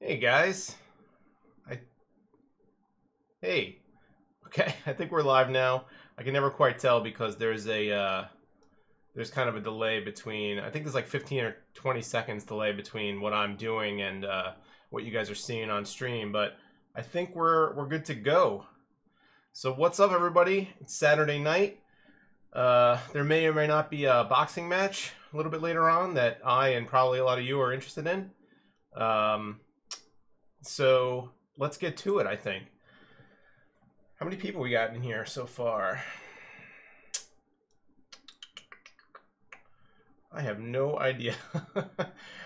Hey guys. I Hey. Okay, I think we're live now. I can never quite tell because there's kind of a delay between, I think there's like 15 or 20 seconds delay between what I'm doing and what you guys are seeing on stream, but I think we're good to go. So what's up everybody? It's Saturday night. There may or may not be a boxing match a little bit later on that I and probably a lot of you are interested in. So let's get to it, I think. How many people we got in here so far? I have no idea.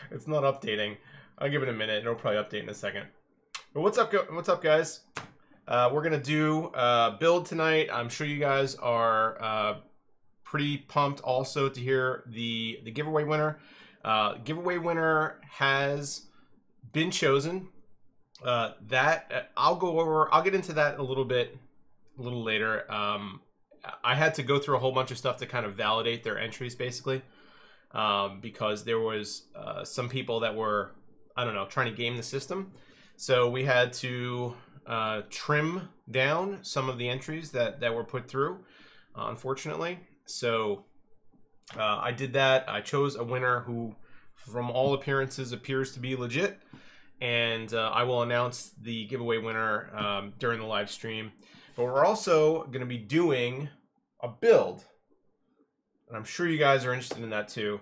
It's not updating. I'll give it a minute. It'll probably update in a second. But what's up, guys? We're gonna do build tonight. I'm sure you guys are pretty pumped also to hear the giveaway winner. Giveaway winner has been chosen. I'll go over. I'll get into that a little later. I had to go through a whole bunch of stuff to kind of validate their entries, basically, because there was some people that were, I don't know, trying to game the system. So we had to trim down some of the entries that were put through, unfortunately. So I did that. I chose a winner who, from all appearances, appears to be legit. And I will announce the giveaway winner during the live stream. But we're also going to be doing a build, and I'm sure you guys are interested in that too.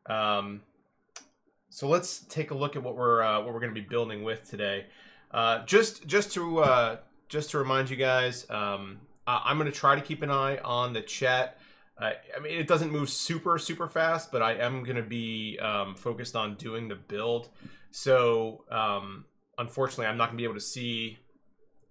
So let's take a look at what we're going to be building with today. Just to remind you guys, I'm going to try to keep an eye on the chat. I mean, it doesn't move super fast, but I am going to be focused on doing the build. So unfortunately, I'm not going to be able to see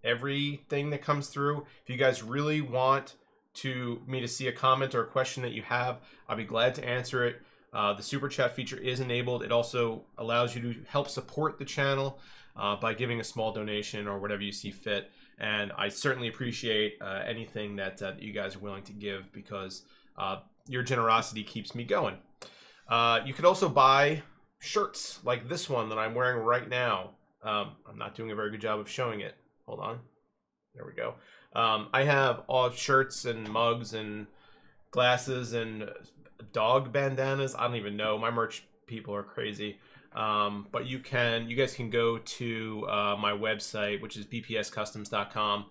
everything that comes through. If you guys really want me to see a comment or a question that you have, I'll be glad to answer it. The super chat feature is enabled. It also allows you to help support the channel by giving a small donation or whatever you see fit. And I certainly appreciate anything that you guys are willing to give, because your generosity keeps me going. You could also buy shirts like this one that I'm wearing right now. I'm not doing a very good job of showing it. Hold on. There we go. I have all shirts and mugs and glasses and dog bandanas. I don't even know. My merch people are crazy. But you guys can go to my website, which is bpscustoms.com.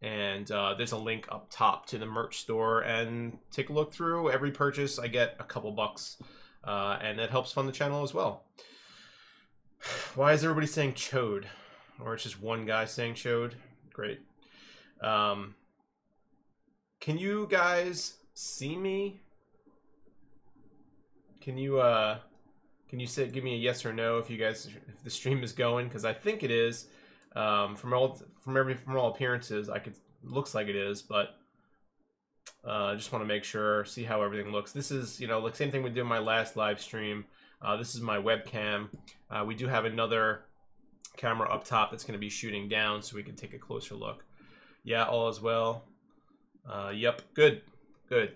And there's a link up top to the merch store, and take a look through. Every purchase, I get a couple bucks. And that helps fund the channel as well. Why is everybody saying chode? Or it's just one guy saying chode? Great. Can you guys see me? Can you give me a yes or no if if the stream is going? Because I think it is. From all appearances, looks like it is, but I just want to make sure, see how everything looks. This is, like same thing we did in my last live stream. This is my webcam. We do have another camera up top that's going to be shooting down, so we can take a closer look. Yeah, all is well. Yep, good.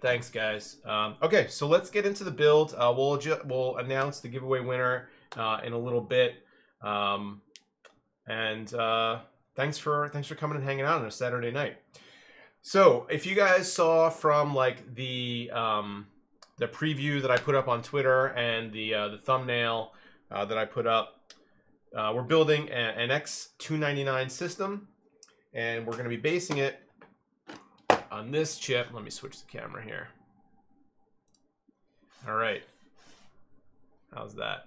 Thanks, guys. Okay, so let's get into the build. We'll announce the giveaway winner in a little bit. Thanks for coming and hanging out on a Saturday night. So if you guys saw from like the preview that I put up on Twitter and the thumbnail that I put up, we're building an X299 system, and we're going to be basing it on this chip. Let me switch the camera here. All right, how's that?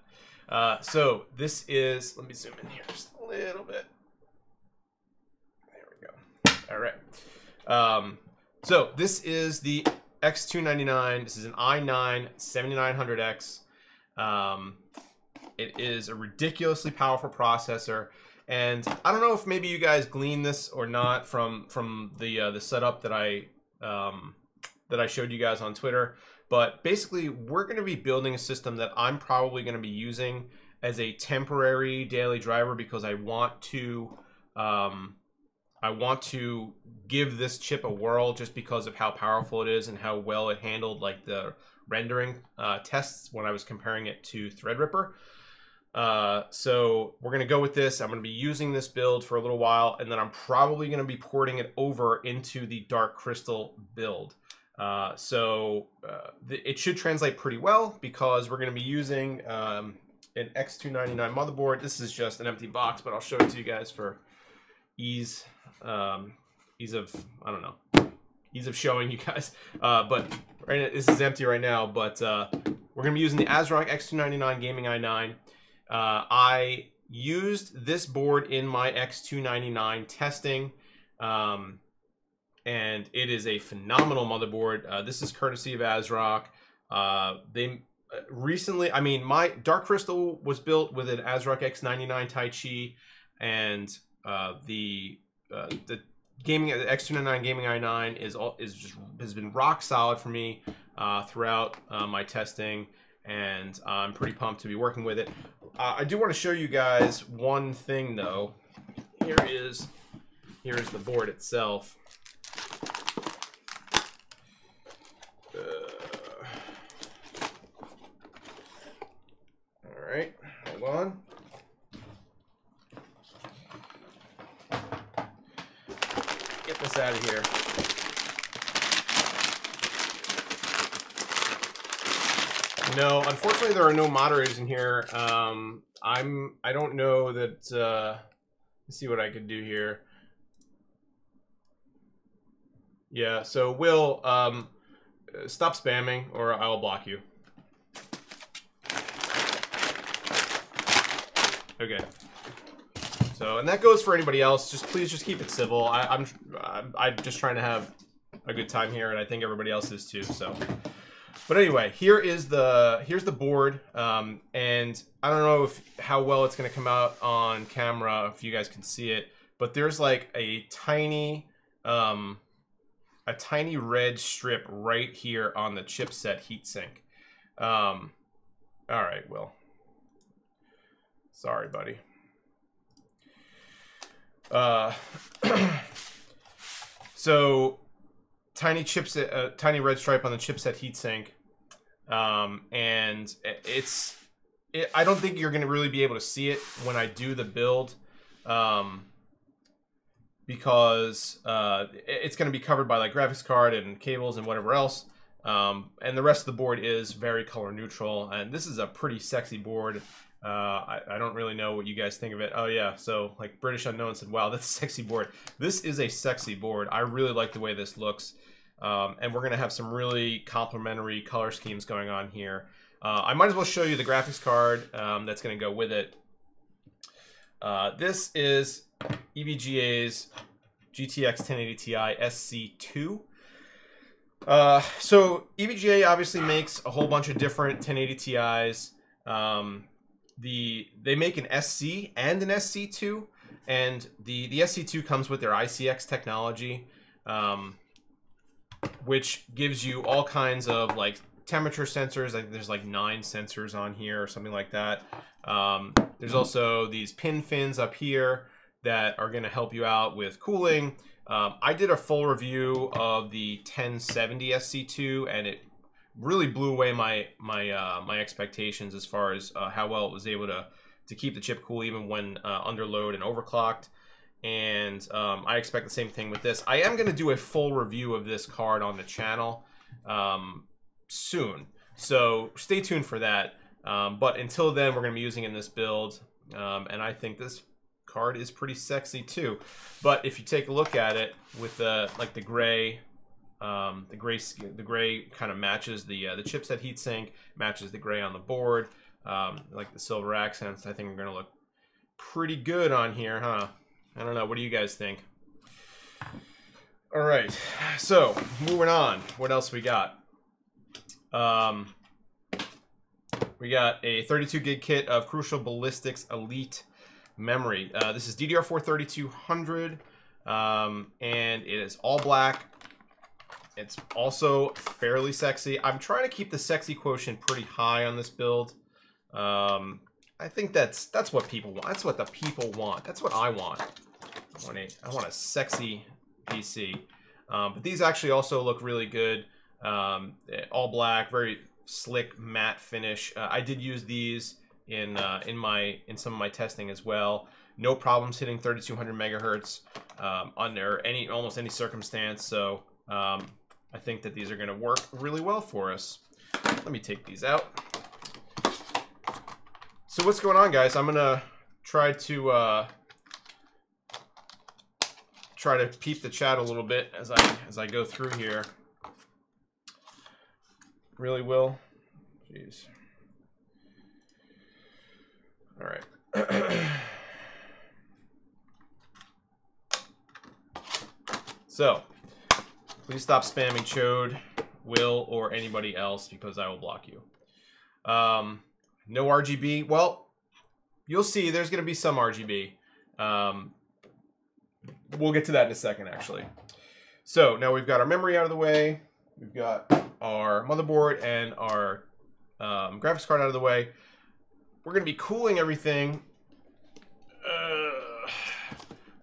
So this is, let me zoom in here just a little bit. There we go. All right. So this is the X299. This is an i9 7900X. It is a ridiculously powerful processor, and I don't know if maybe you guys gleaned this or not from the setup that I showed you guys on Twitter. But basically, we're going to be building a system that I'm probably going to be using as a temporary daily driver, because I want to give this chip a whirl just because of how powerful it is and how well it handled like the rendering tests when I was comparing it to Threadripper. So we're going to go with this. I'm going to be using this build for a little while, and then I'm probably going to be porting it over into the Dark Crystal build. It should translate pretty well because we're going to be using an X299 motherboard. This is just an empty box, but I'll show it to you guys for ease of, I don't know, ease of showing you guys. But right now, this is empty right now, but we're going to be using the ASRock X299 Gaming i9. I used this board in my X299 testing, and it is a phenomenal motherboard. This is courtesy of ASRock. They recently, I mean, my Dark Crystal was built with an ASRock X99 Tai Chi, and the gaming X299 Gaming i9 has been rock solid for me throughout my testing, and I'm pretty pumped to be working with it. I do want to show you guys one thing though. Here is the board itself. All right, hold on. Get this out of here. No, unfortunately, there are no moderators in here. I don't know that. Let's see what I could do here. Yeah, so Will, stop spamming, or I'll block you. Okay. So, and that goes for anybody else. Please keep it civil. I'm just trying to have a good time here, and I think everybody else is too. So. But anyway, here's the board, and I don't know how well it's going to come out on camera if you guys can see it, but there's like a tiny red strip right here on the chipset heatsink. All right, Will. Sorry, buddy. So. Tiny chipset, tiny red stripe on the chipset heatsink, and I don't think you're going to really be able to see it when I do the build, because it's going to be covered by like graphics card and cables and whatever else, and the rest of the board is very color neutral, and this is a pretty sexy board. I don't really know what you guys think of it. Oh yeah, so like British Unknown said, wow, that's a sexy board. This is a sexy board. I really like the way this looks. And we're going to have some really complementary color schemes going on here. I might as well show you the graphics card that's going to go with it. This is EVGA's GTX 1080 Ti SC2. So EVGA obviously makes a whole bunch of different 1080 Ti's. They make an SC and an SC2, and the SC2 comes with their ICX technology, which gives you all kinds of like temperature sensors. I think there's like 9 sensors on here or something like that. There's also these pin fins up here that are going to help you out with cooling. I did a full review of the 1070 SC2, and it really blew away my expectations as far as how well it was able to keep the chip cool even when under load and overclocked. And I expect the same thing with this. I am going to do a full review of this card on the channel soon, so stay tuned for that. But until then, we're going to be using it in this build, and I think this card is pretty sexy too. But if you take a look at it with the gray kind of matches the chipset heatsink, matches the gray on the board, like the silver accents. I think we're going to look pretty good on here, huh? I don't know. What do you guys think? All right. So moving on. What else we got? We got a 32 gig kit of Crucial Ballistics Elite memory. This is DDR4 3200, and it is all black. It's also fairly sexy. I'm trying to keep the sexy quotient pretty high on this build. I think that's what people want. That's what the people want. That's what I want. I want a sexy PC. But these actually also look really good. All black, very slick matte finish. I did use these in some of my testing as well. No problems hitting 3200 megahertz under almost any circumstance. So I think that these are going to work really well for us. Let me take these out. So what's going on, guys? I'm gonna try to peep the chat a little bit as I go through here. Really will. Jeez. All right. So, please stop spamming Chode, Will, or anybody else because I will block you. No RGB. Well, you'll see there's going to be some RGB. We'll get to that in a second, actually. So, now we've got our memory out of the way. We've got our motherboard and our graphics card out of the way. We're going to be cooling everything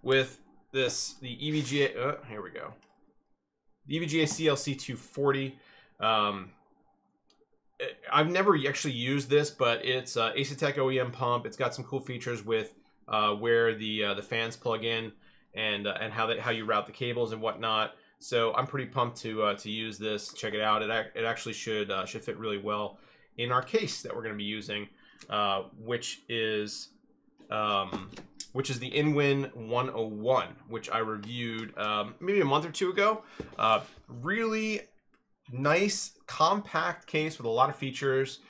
with the EVGA. Here we go. The EVGA CLC240. I've never actually used this, but it's Asetek OEM pump. It's got some cool features with where the fans plug in and how you route the cables and whatnot. So I'm pretty pumped to use this. Check it out. It actually should fit really well in our case that we're going to be using, which is the InWin 101, which I reviewed maybe a month or two ago. Really nice, compact case with a lot of features,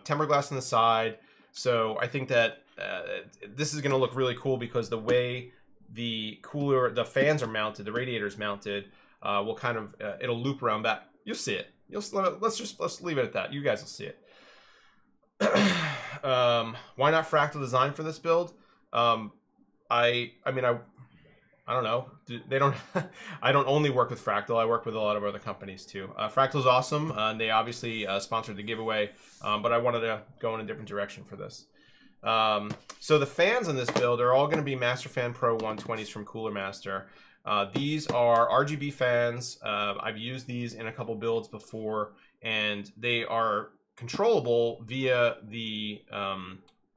tempered glass on the side. So I think that this is going to look really cool because the way the fans are mounted, the radiator's mounted, will kind of it'll loop around back. You'll see it. Let's leave it at that. You guys will see it. Why not fractal design for this build? I don't know. They don't. I don't only work with Fractal. I work with a lot of other companies too. Fractal's awesome. They obviously sponsored the giveaway, but I wanted to go in a different direction for this. So the fans in this build are all going to be Masterfan Pro 120s from Cooler Master. These are RGB fans. I've used these in a couple builds before, and they are controllable via the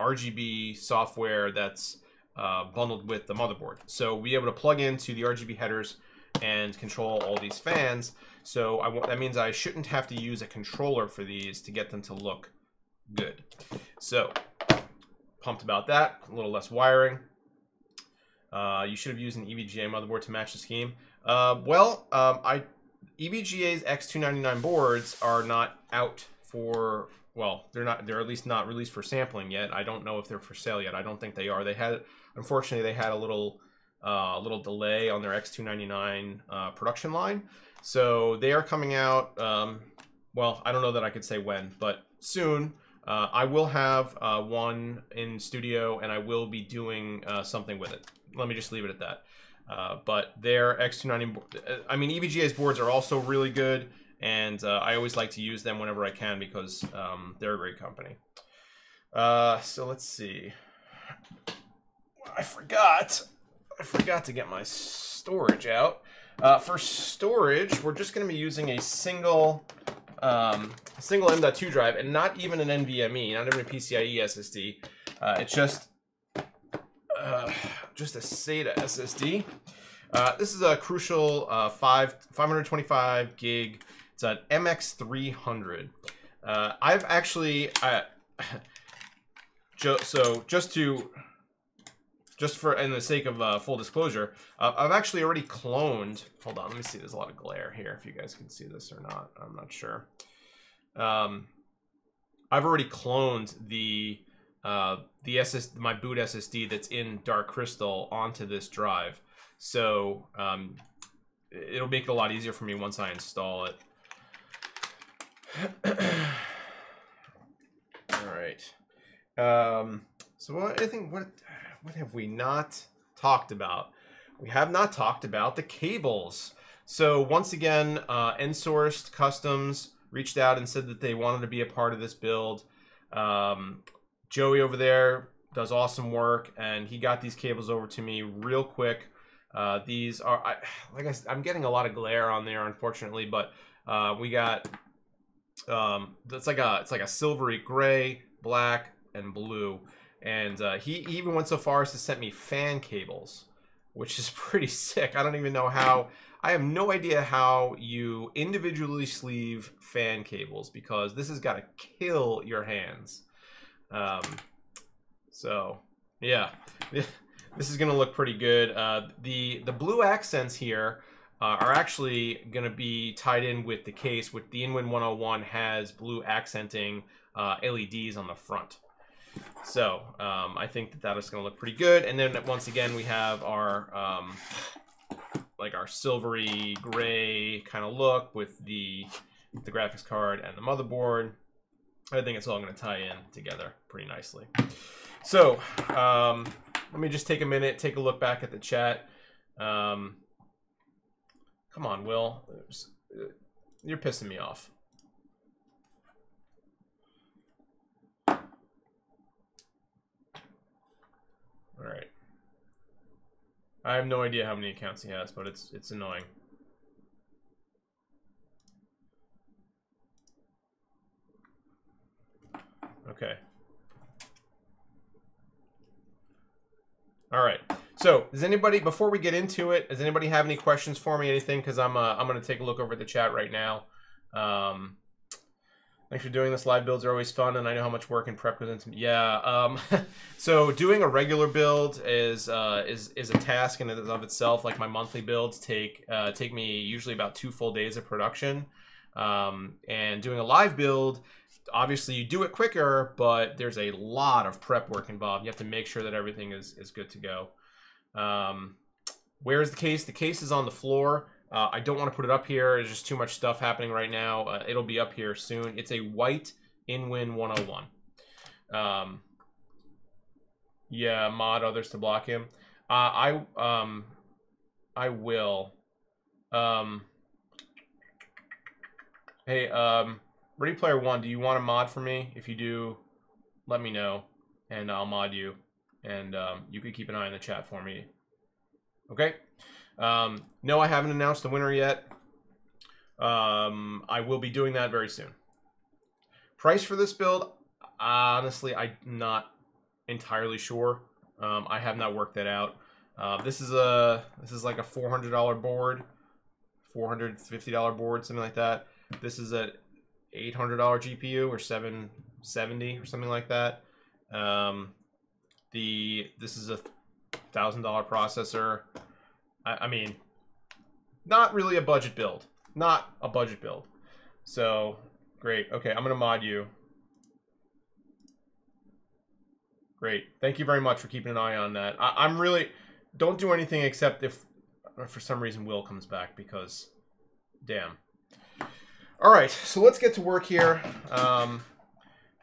RGB software that's bundled with the motherboard. So we'll be able to plug into the RGB headers and control all these fans. So that means I shouldn't have to use a controller for these to get them to look good. So pumped about that. A little less wiring. You should have used an EVGA motherboard to match the scheme. EVGA's X299 boards are not out for, well, they're at least not released for sampling yet. I don't know if they're for sale yet. I don't think they are. Unfortunately, they had a little delay on their X299 production line. So they are coming out, well, I don't know that I could say when, but soon. I will have one in studio, and I will be doing something with it. Let me just leave it at that. But their X290, EVGA's boards are also really good, and I always like to use them whenever I can because they're a great company. So let's see. I forgot to get my storage out. For storage, we're just going to be using a single M.2 drive, and not even an NVMe, not even a PCIe SSD. It's just a SATA SSD. This is a Crucial 525 gig. It's an MX300. I've actually just for in the sake of full disclosure, I've actually already cloned. Hold on, let me see. There's a lot of glare here. If you guys can see this or not, I'm not sure. I've already cloned my boot SSD that's in Dark Crystal onto this drive, so it'll make it a lot easier for me once I install it. All right. So what have we not talked about? We have not talked about the cables. So once again, N-Sourced Customs reached out and said that they wanted to be a part of this build. Joey over there does awesome work, and he got these cables over to me real quick. These are, I'm getting a lot of glare on there, unfortunately, but we got it's like a silvery gray, black, and blue. And he even went so far as to send me fan cables, which is pretty sick. I don't even know how. I have no idea how you individually sleeve fan cables, because this has got to kill your hands. So yeah, this is gonna look pretty good. The blue accents here are actually gonna be tied in with the case. With the Inwin 101 has blue accenting LEDs on the front. So I think that is going to look pretty good. And then once again, we have our like our silvery gray kind of look with the graphics card and the motherboard. I think it's all going to tie in together pretty nicely. So let me just take a minute, take a look back at the chat. Come on, Will. You're pissing me off. All right. I have no idea how many accounts he has, but it's annoying. Okay. All right. So, does anybody, before we get into it, does anybody have any questions for me? Anything? Because I'm going to take a look over the chat right now. Thanks for doing this. Live builds are always fun, and I know how much work and prep goes into. Yeah. So doing a regular build is a task in and of itself. Like my monthly builds take me usually about 2 full days of production. And doing a live build, obviously you do it quicker, but there's a lot of prep work involved. You have to make sure that everything is good to go. Where is the case? The case is on the floor. I don't want to put it up here. There's just too much stuff happening right now. It'll be up here soon. It's a white Inwin 101. Yeah, mod others to block him. I will. Hey, Ready Player One, do you want a mod for me? If you do, let me know, and I'll mod you. And you can keep an eye on the chat for me. Okay? No, I haven't announced the winner yet. I will be doing that very soon. Price for this build, honestly, I'm not entirely sure. I have not worked that out. This is like a $400 board, $450 board, something like that. This is a $800 GPU or $770 or something like that. This is a $1,000 processor. I mean, not really a budget build. Not a budget build. So, great. Okay, I'm going to mod you. Great. Thank you very much for keeping an eye on that. I'm really... Don't do anything except if, for some reason, Will comes back, because... Damn. All right, so let's get to work here.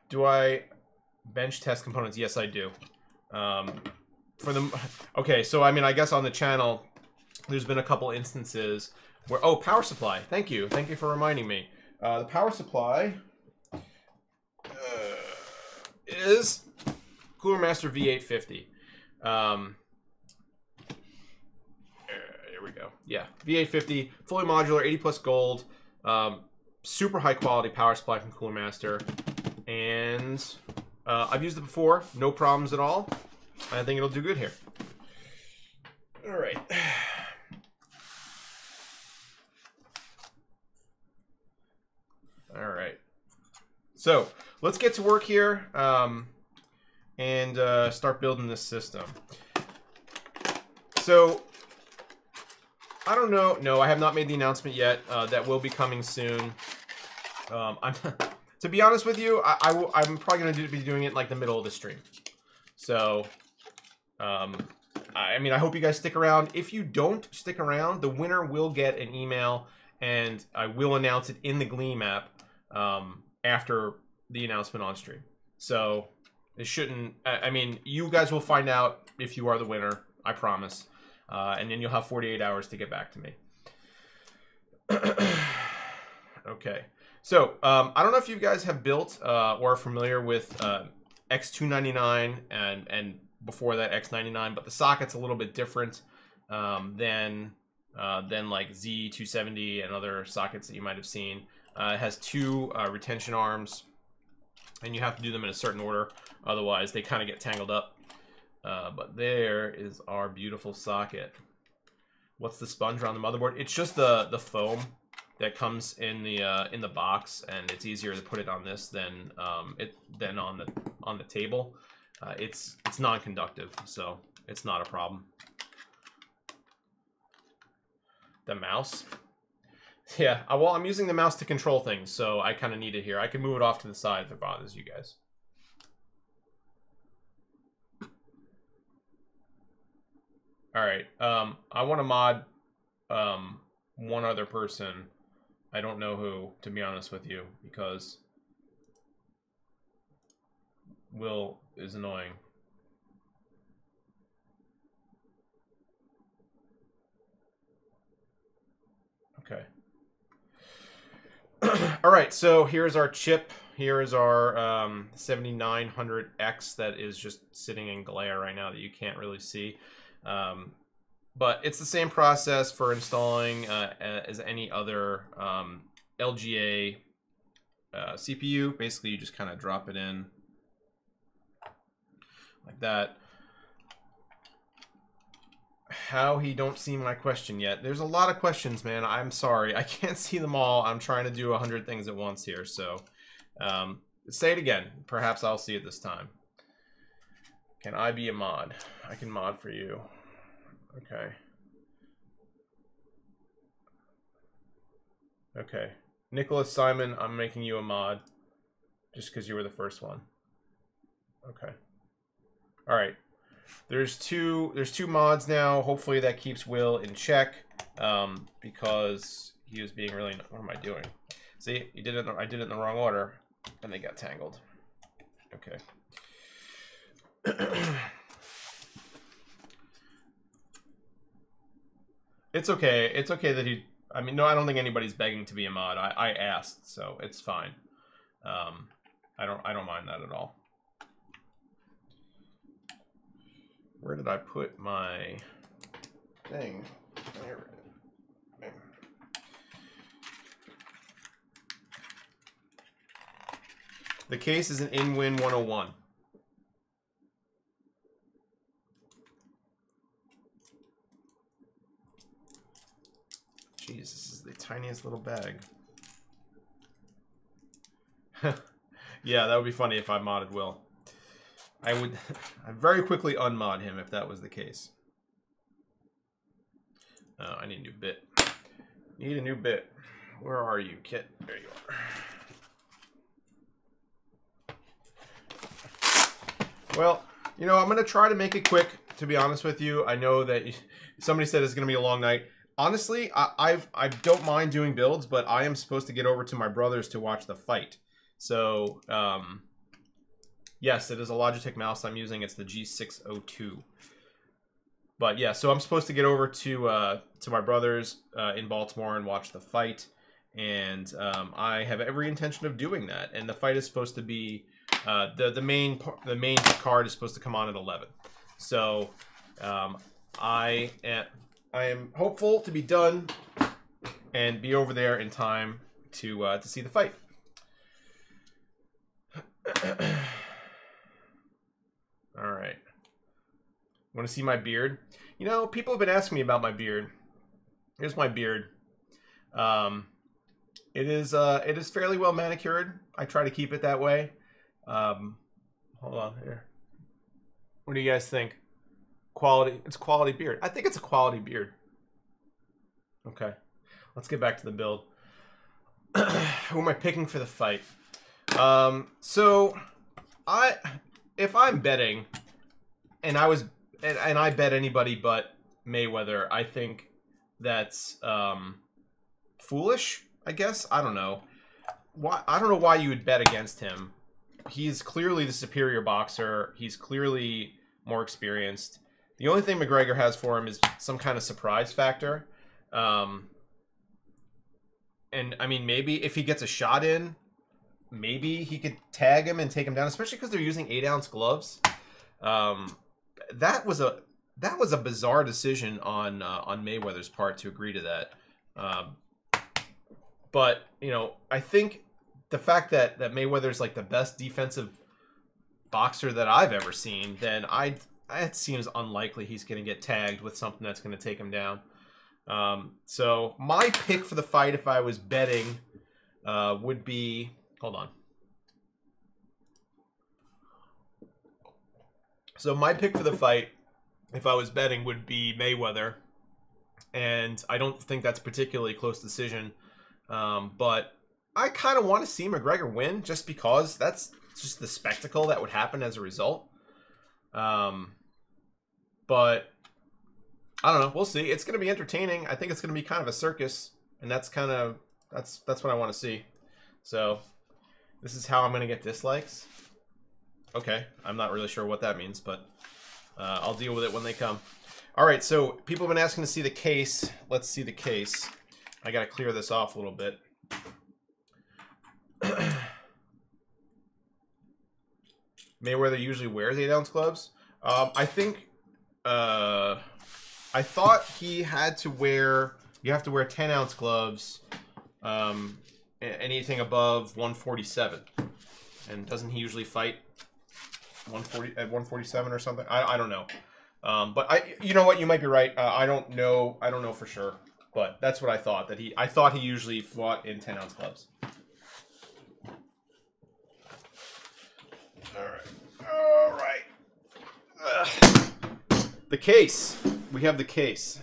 Do I bench test components? Yes, I do. Okay, so I mean, I guess on the channel... There's been a couple instances where... Oh, power supply. Thank you. Thank you for reminding me. The power supply is Cooler Master V850. Here we go. Yeah, V850, fully modular, 80 plus gold, super high quality power supply from Cooler Master. And I've used it before. No problems at all. I think it'll do good here. All right. All right, so let's get to work here and start building this system. So I don't know. No, I have not made the announcement yet. That will be coming soon. To be honest with you, I'm probably going to be doing it like the middle of the stream. So I mean, I hope you guys stick around. If you don't stick around, the winner will get an email, and I will announce it in the Gleam app after the announcement on stream. So it shouldn't... I mean, you guys will find out if you are the winner, I promise. And then you'll have 48 hours to get back to me. Okay. So, I don't know if you guys have built or are familiar with X299 and before that X99, but the socket's a little bit different than like Z270 and other sockets that you might have seen. It has 2 retention arms and you have to do them in a certain order, otherwise they kind of get tangled up. But there is our beautiful socket. What's the sponge around the motherboard? It's just the foam that comes in the box, and it's easier to put it on this than on the table. It's non-conductive, so it's not a problem. The mouse. Yeah, well, I'm using the mouse to control things, so I kind of need it here. I can move it off to the side if it bothers you guys. All right, I want to mod one other person. I don't know who, to be honest with you, because Will is annoying. Okay. All right, so here's our chip. Here is our 7900X that is just sitting in glare right now that you can't really see. But it's the same process for installing as any other LGA CPU. Basically, you just kind of drop it in like that. How he don't see my question yet? There's a lot of questions, man. I'm sorry. I can't see them all. I'm trying to do 100 things at once here. So say it again. Perhaps I'll see it this time. Can I be a mod? I can mod for you. Okay. Okay. Nicholas Simon, I'm making you a mod just because you were the first one. Okay. All right. There's two mods now. Hopefully that keeps Will in check because he was being really... What am I doing? See, I did it in the wrong order and they got tangled. Okay. It's okay. It's okay that he... I mean, no, I don't think anybody's begging to be a mod. I asked, so it's fine. I don't mind that at all. Where did I put my thing? There. The case is an InWin 101. Jeez, this is the tiniest little bag. Yeah, that would be funny if I modded Will. I'd very quickly unmod him if that was the case. I need a new bit. Need a new bit. Where are you, Kit? There you are. Well, you know, I'm going to try to make it quick, to be honest with you. I know that somebody said it's going to be a long night. Honestly, I don't mind doing builds, but I am supposed to get over to my brother's to watch the fight. So, yes, it is a Logitech mouse I'm using. It's the G602. But yeah, so I'm supposed to get over to my brother's in Baltimore and watch the fight, and I have every intention of doing that. And the fight is supposed to be the main card is supposed to come on at 11. So I am hopeful to be done and be over there in time to see the fight. All right. Want to see my beard? You know, people have been asking me about my beard. Here's my beard. It is fairly well manicured. I try to keep it that way. Hold on here. What do you guys think? Quality. It's quality beard. I think it's a quality beard. Okay. Let's get back to the build. Who am I picking for the fight? So if I'm betting, and I bet anybody but Mayweather, I think that's foolish, I guess. I don't know. I don't know why you would bet against him. He's clearly the superior boxer. He's clearly more experienced. The only thing McGregor has for him is some kind of surprise factor. And I mean, maybe if he gets a shot in, maybe he could tag him and take him down, especially because they're using 8-ounce gloves. That was a bizarre decision on Mayweather's part to agree to that. But you know, I think the fact that Mayweather's like the best defensive boxer that I've ever seen, then it seems unlikely he's going to get tagged with something that's going to take him down. So my pick for the fight, if I was betting, would be, hold on. So my pick for the fight, if I was betting, would be Mayweather. And I don't think that's a particularly close decision. But I kind of want to see McGregor win just because that's just the spectacle that would happen as a result. But I don't know. We'll see. It's going to be entertaining. I think it's going to be kind of a circus. And that's kind of, that's what I want to see. So this is how I'm going to get dislikes. Okay. I'm not really sure what that means, but I'll deal with it when they come. All right. So people have been asking to see the case. Let's see the case. I got to clear this off a little bit. Mayweather usually wears 8-ounce gloves. I think, I thought he had to wear, you have to wear 10-ounce gloves, anything above 147. And doesn't he usually fight 140 at 147 or something? I don't know. But you know what? You might be right. I don't know. I don't know for sure. But that's what I thought. I thought he usually fought in 10-ounce gloves. All right. The case. We have the case.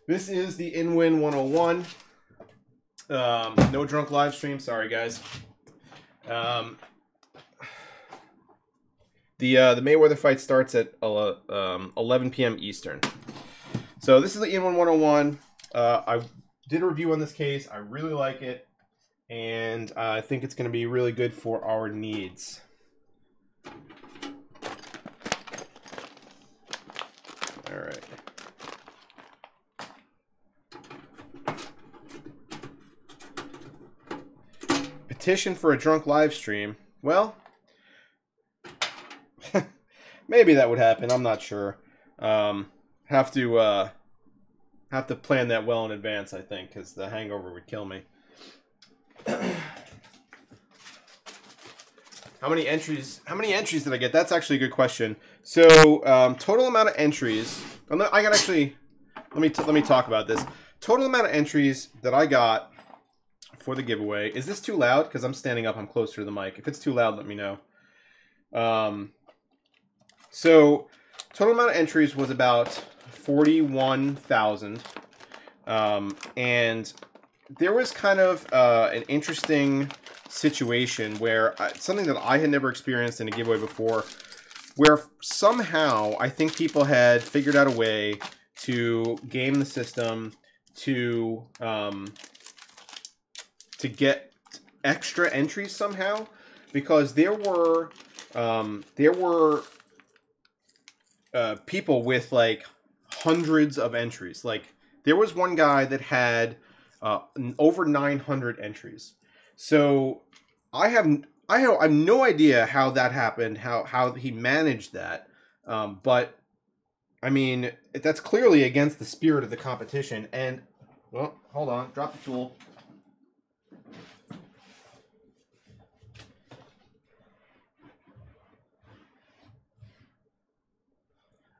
This is the In-Win 101. No drunk live stream. Sorry, guys. The Mayweather fight starts at 11 p.m. Eastern. So this is the In-Win 101. I did a review on this case. I really like it. And I think it's going to be really good for our needs. All right. Petition for a drunk live stream. Well, maybe that would happen. I'm not sure. Have to plan that well in advance, I think, because the hangover would kill me. How many entries did I get? That's actually a good question. So total amount of entries. I got actually. Let me talk about this. Total amount of entries that I got for the giveaway. Is this too loud? Because I'm standing up. I'm closer to the mic. If it's too loud, let me know. So total amount of entries was about 41,000, and there was kind of an interesting situation where something that I had never experienced in a giveaway before, where somehow I think people had figured out a way to game the system to get extra entries somehow, because there were people with like hundreds of entries. Like there was one guy that had over 900 entries. So I have no idea how that happened, how he managed that. But I mean, that's clearly against the spirit of the competition. And well, hold on, drop the tool.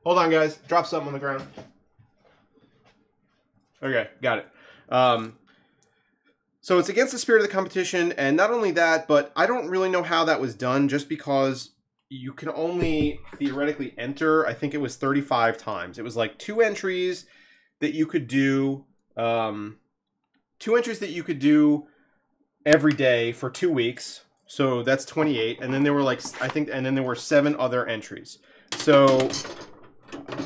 Hold on, guys. Drop something on the ground. Okay, got it. So it's against the spirit of the competition, and not only that, but I don't really know how that was done, just because you can only theoretically enter, I think it was 35 times. It was like 2 entries that you could do, 2 entries that you could do every day for 2 weeks. So that's 28, and then there were like, and then there were 7 other entries. So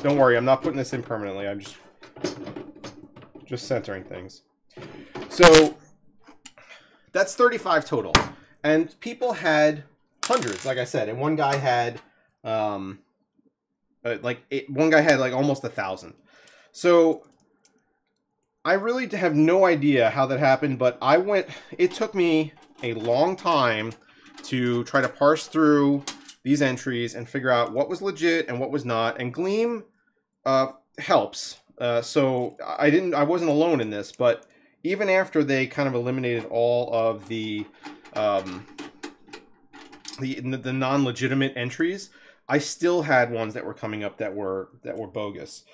don't worry, I'm not putting this in permanently. I'm just centering things. So that's 35 total, and people had hundreds, like I said, and one guy had one guy had like almost 1,000. So I really have no idea how that happened, but it took me a long time to try to parse through these entries and figure out what was legit and what was not. And Gleam helps. So I wasn't alone in this, but even after they kind of eliminated all of the non-legitimate entries, I still had ones that were coming up that were bogus.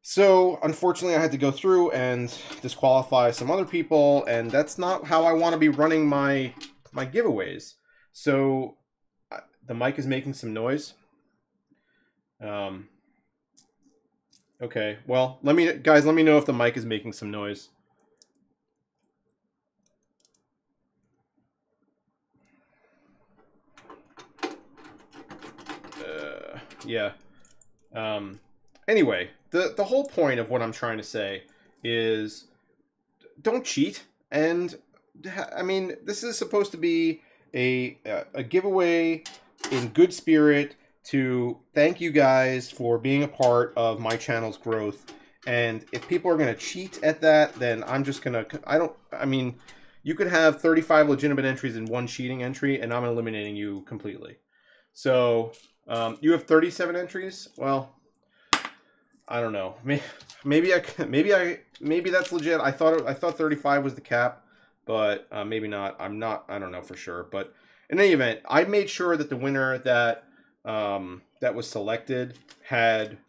So unfortunately, I had to go through and disqualify some other people, and that's not how I want to be running my giveaways. So the mic is making some noise. Okay, well, let me know if the mic is making some noise. Yeah. Anyway, the whole point of what I'm trying to say is don't cheat. And I mean, this is supposed to be a giveaway in good spirit to thank you guys for being a part of my channel's growth. And if people are going to cheat at that, then I'm just going to, I mean, you could have 35 legitimate entries in one cheating entry, and I'm eliminating you completely. So, you have 37 entries? Well, I don't know. Maybe that's legit. I thought 35 was the cap, but maybe not. I don't know for sure. But in any event, I made sure that the winner that was selected had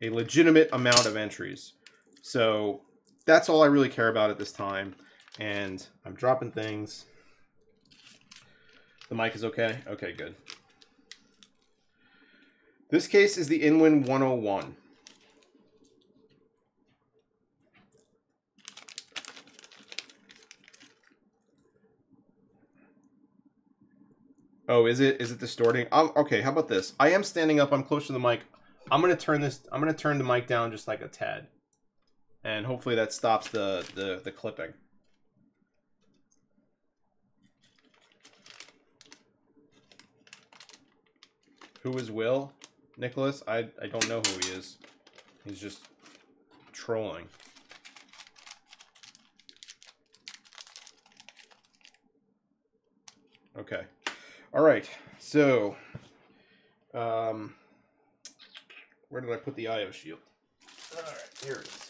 a legitimate amount of entries. So that's all I really care about at this time. And I'm dropping things. The mic is okay? Okay, good. This case is the Inwin 101. Oh, is it distorting? Okay, how about this? I am standing up. I'm close to the mic. I'm gonna turn the mic down just like a tad, and hopefully that stops the clipping. Who is Will? Nicholas? I don't know who he is. He's just trolling. Okay. All right. So, where did I put the IO shield? All right, here it is.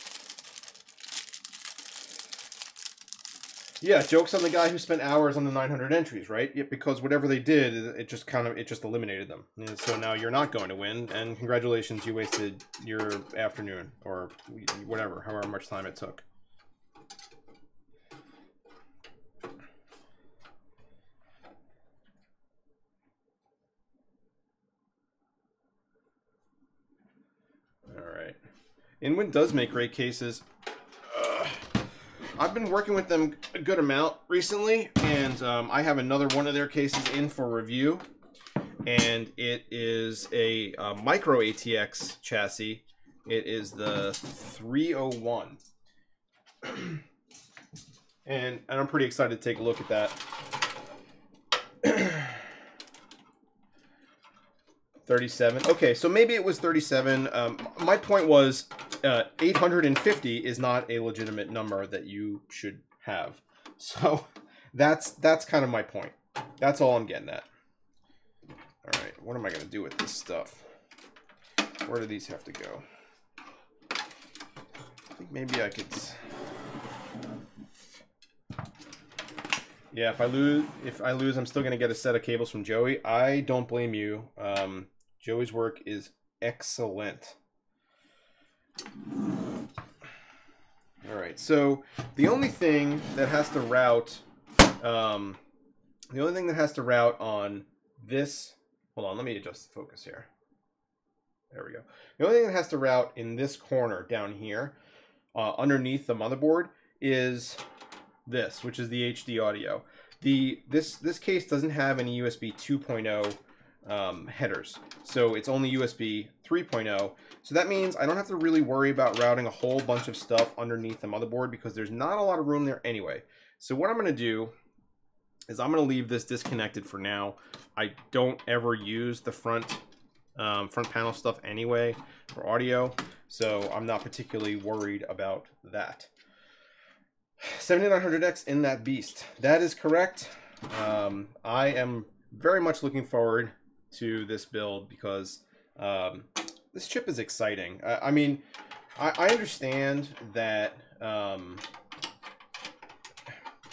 Yeah, joke's on the guy who spent hours on the 900 entries, right? Yeah, because whatever they did, it just eliminated them. And so now you're not going to win, and congratulations, you wasted your afternoon or whatever, however much time it took. Inwin does make great cases. I've been working with them a good amount recently, and I have another one of their cases in for review. And it is a micro ATX chassis. It is the 301. and I'm pretty excited to take a look at that. 37. Okay, so maybe it was 37. My point was 850 is not a legitimate number that you should have. So that's kind of my point. That's all I'm getting at. All right, what am I going to do with this stuff? Where do these have to go? I think maybe I could... Yeah, if I lose, I'm still going to get a set of cables from Joey. I don't blame you. Joey's work is excellent. All right, so the only thing that has to route, on this, hold on, let me adjust the focus here. There we go. The only thing that has to route in this corner down here, underneath the motherboard, is this, which is the HD audio. This case doesn't have any USB 2.0 headers, so it's only USB 3.0. So that means I don't have to really worry about routing a whole bunch of stuff underneath the motherboard because there's not a lot of room there anyway. So what I'm going to do is I'm going to leave this disconnected for now. I don't ever use the front panel stuff anyway for audio, so I'm not particularly worried about that. 7900X in that beast. That is correct. I am very much looking forward to this build because this chip is exciting. I mean, I understand that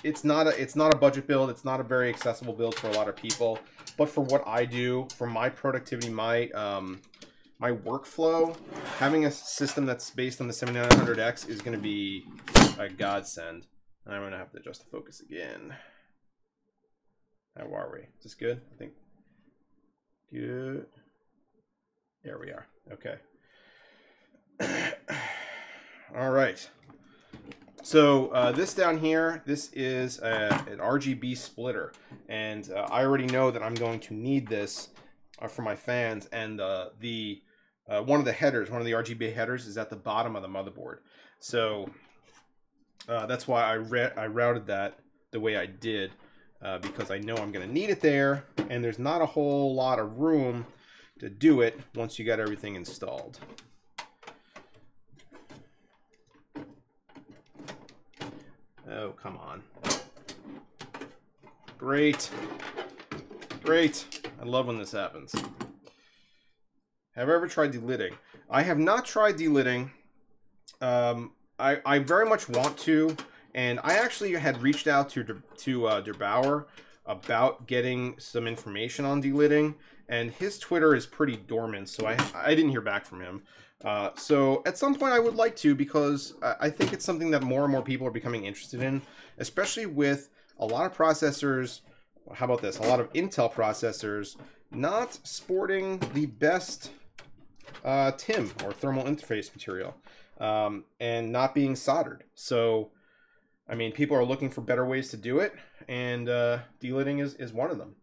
it's not a budget build. It's not a very accessible build for a lot of people. But for what I do, for my productivity, my workflow, having a system that's based on the 7900X is going to be a godsend. I'm going to have to adjust the focus again. How are we? Is this good? I think good. There we are. Okay. All right. So this down here, this is an RGB splitter, and I already know that I'm going to need this for my fans. And one of the headers, one of the RGB headers, is at the bottom of the motherboard. So that's why I routed that the way I did, because I know I'm going to need it there, and there's not a whole lot of room to do it once you got everything installed. Oh, come on. Great. Great. I love when this happens. Have I ever tried delidding? I have not tried delidding. I very much want to, and I actually had reached out to Der Bauer about getting some information on delidding, and his Twitter is pretty dormant, so I didn't hear back from him. So at some point I would like to, because I think it's something that more and more people are becoming interested in, especially with a lot of processors. How about this? A lot of Intel processors not sporting the best TIM, or thermal interface material, and not being soldered. So, I mean, people are looking for better ways to do it, and delidding is one of them.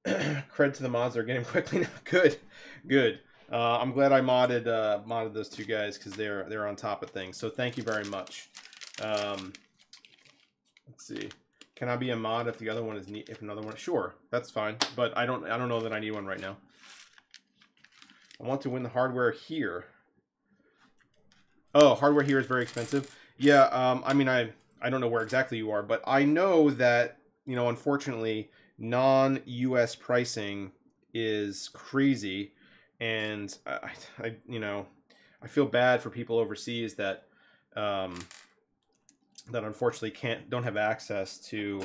Cred to the mods, they're getting quickly now. Good, good. I'm glad I modded those two guys, because they're on top of things. So thank you very much. Let's see. Can I be a mod if the other one is if another one? Sure, that's fine. But I don't know that I need one right now. I want to win the hardware here. Oh, hardware here is very expensive. Yeah. I mean, I don't know where exactly you are, but I know that, you know, unfortunately, non-US pricing is crazy. And I you know, I feel bad for people overseas that that unfortunately don't have access to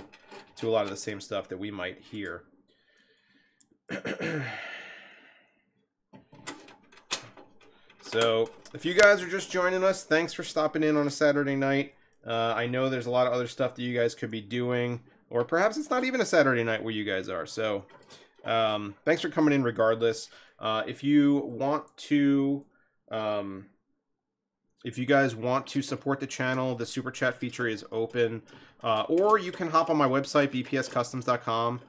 a lot of the same stuff that we might hear. So if you guys are just joining us, thanks for stopping in on a Saturday night. I know there's a lot of other stuff that you guys could be doing, or perhaps it's not even a Saturday night where you guys are. So thanks for coming in regardless. If you guys want to support the channel, the super chat feature is open, or you can hop on my website, bpscustoms.com.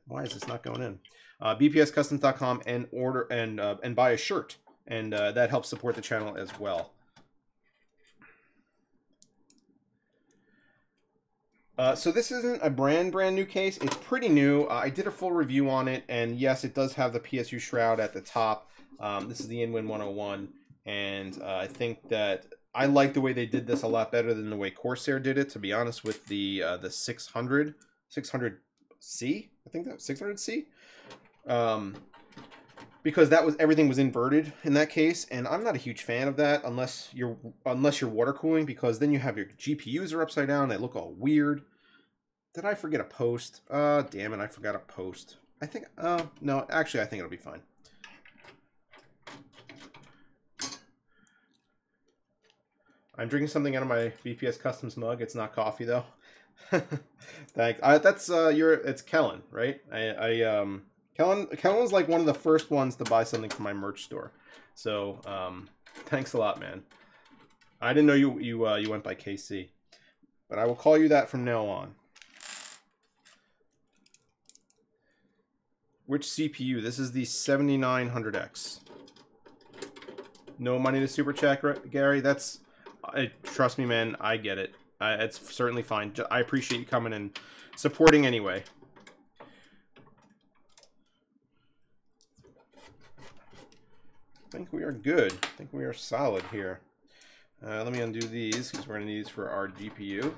Why is this not going in? bpscustoms.com and order and buy a shirt, and that helps support the channel as well. So this isn't a brand new case. It's pretty new. I did a full review on it, and yes, it does have the PSU shroud at the top. This is the Inwin 101, and I think that I like the way they did this a lot better than the way Corsair did it, to be honest, with the 600C. I think that 600C. Because everything was inverted in that case, and I'm not a huge fan of that unless you're water cooling, because then you have your GPUs are upside down, they look all weird. Did I forget a post? Damn it, I forgot a post. I think no, actually I think it'll be fine. I'm drinking something out of my BPS Customs mug. It's not coffee though. Thanks. That's it's Kellen, right? Kellen was like one of the first ones to buy something from my merch store. So, thanks a lot, man. I didn't know you went by KC, but I will call you that from now on. Which CPU? This is the 7900X. No money to super chat, Gary. That's, trust me, man. I get it. It's certainly fine. I appreciate you coming and supporting anyway. I think we are good. I think we are solid here. Let me undo these, because we're going to need these for our GPU.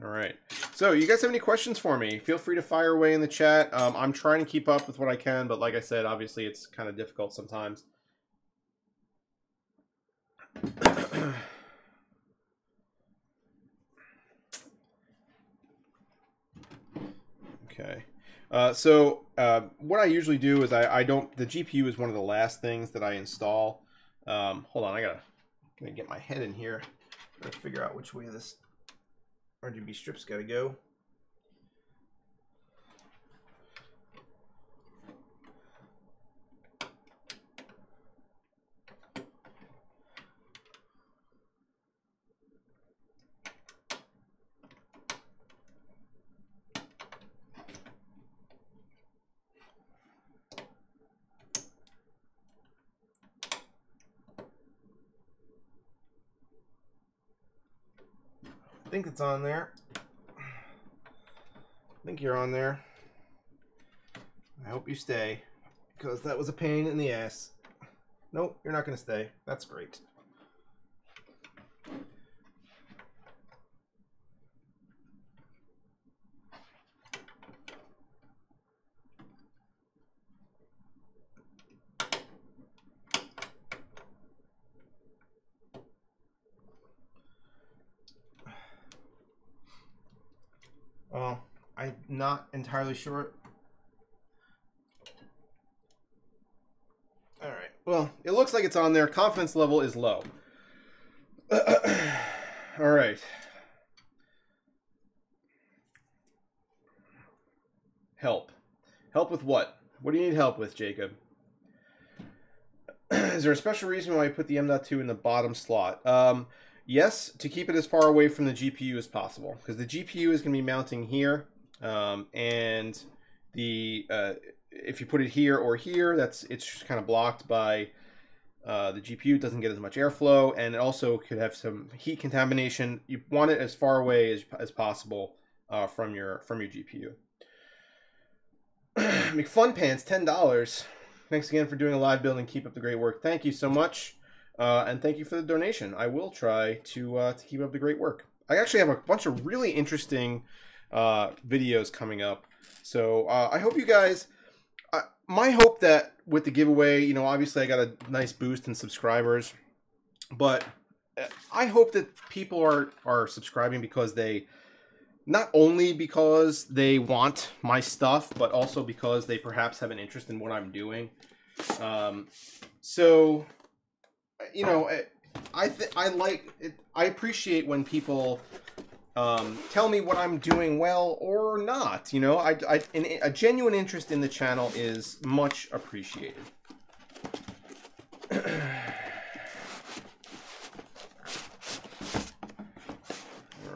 All right. So, you guys have any questions for me? Feel free to fire away in the chat. I'm trying to keep up with what I can, but like I said, obviously it's kind of difficult sometimes. Okay. What I usually do is I don't, the GPU is one of the last things that I install. Hold on, gonna get my head in here. Gotta figure out which way this RGB strip's gotta go. I think it's on there. I think you're on there. I hope you stay, because that was a pain in the ass. Nope, you're not going to stay. That's great. Well, I'm not entirely sure. All right. Well, it looks like it's on there. Confidence level is low. All right. Help. Help with what? What do you need help with, Jacob? Is there a special reason why you put the M.2 in the bottom slot? Yes, to keep it as far away from the GPU as possible, because the GPU is going to be mounting here, and if you put it here or here, it's kind of blocked by the GPU. It doesn't get as much airflow, and it also could have some heat contamination. You want it as far away as possible from your GPU. McFunPants, $10. Thanks again for doing a live build and keep up the great work. Thank you so much. And thank you for the donation. I will try to keep up the great work. I actually have a bunch of really interesting videos coming up. So I hope you guys... my hope that with the giveaway, you know, obviously I got a nice boost in subscribers. But I hope that people are subscribing because they... not only because they want my stuff, but also because they perhaps have an interest in what I'm doing. So... you know, I appreciate when people tell me what I'm doing well or not. You know, a genuine interest in the channel is much appreciated. All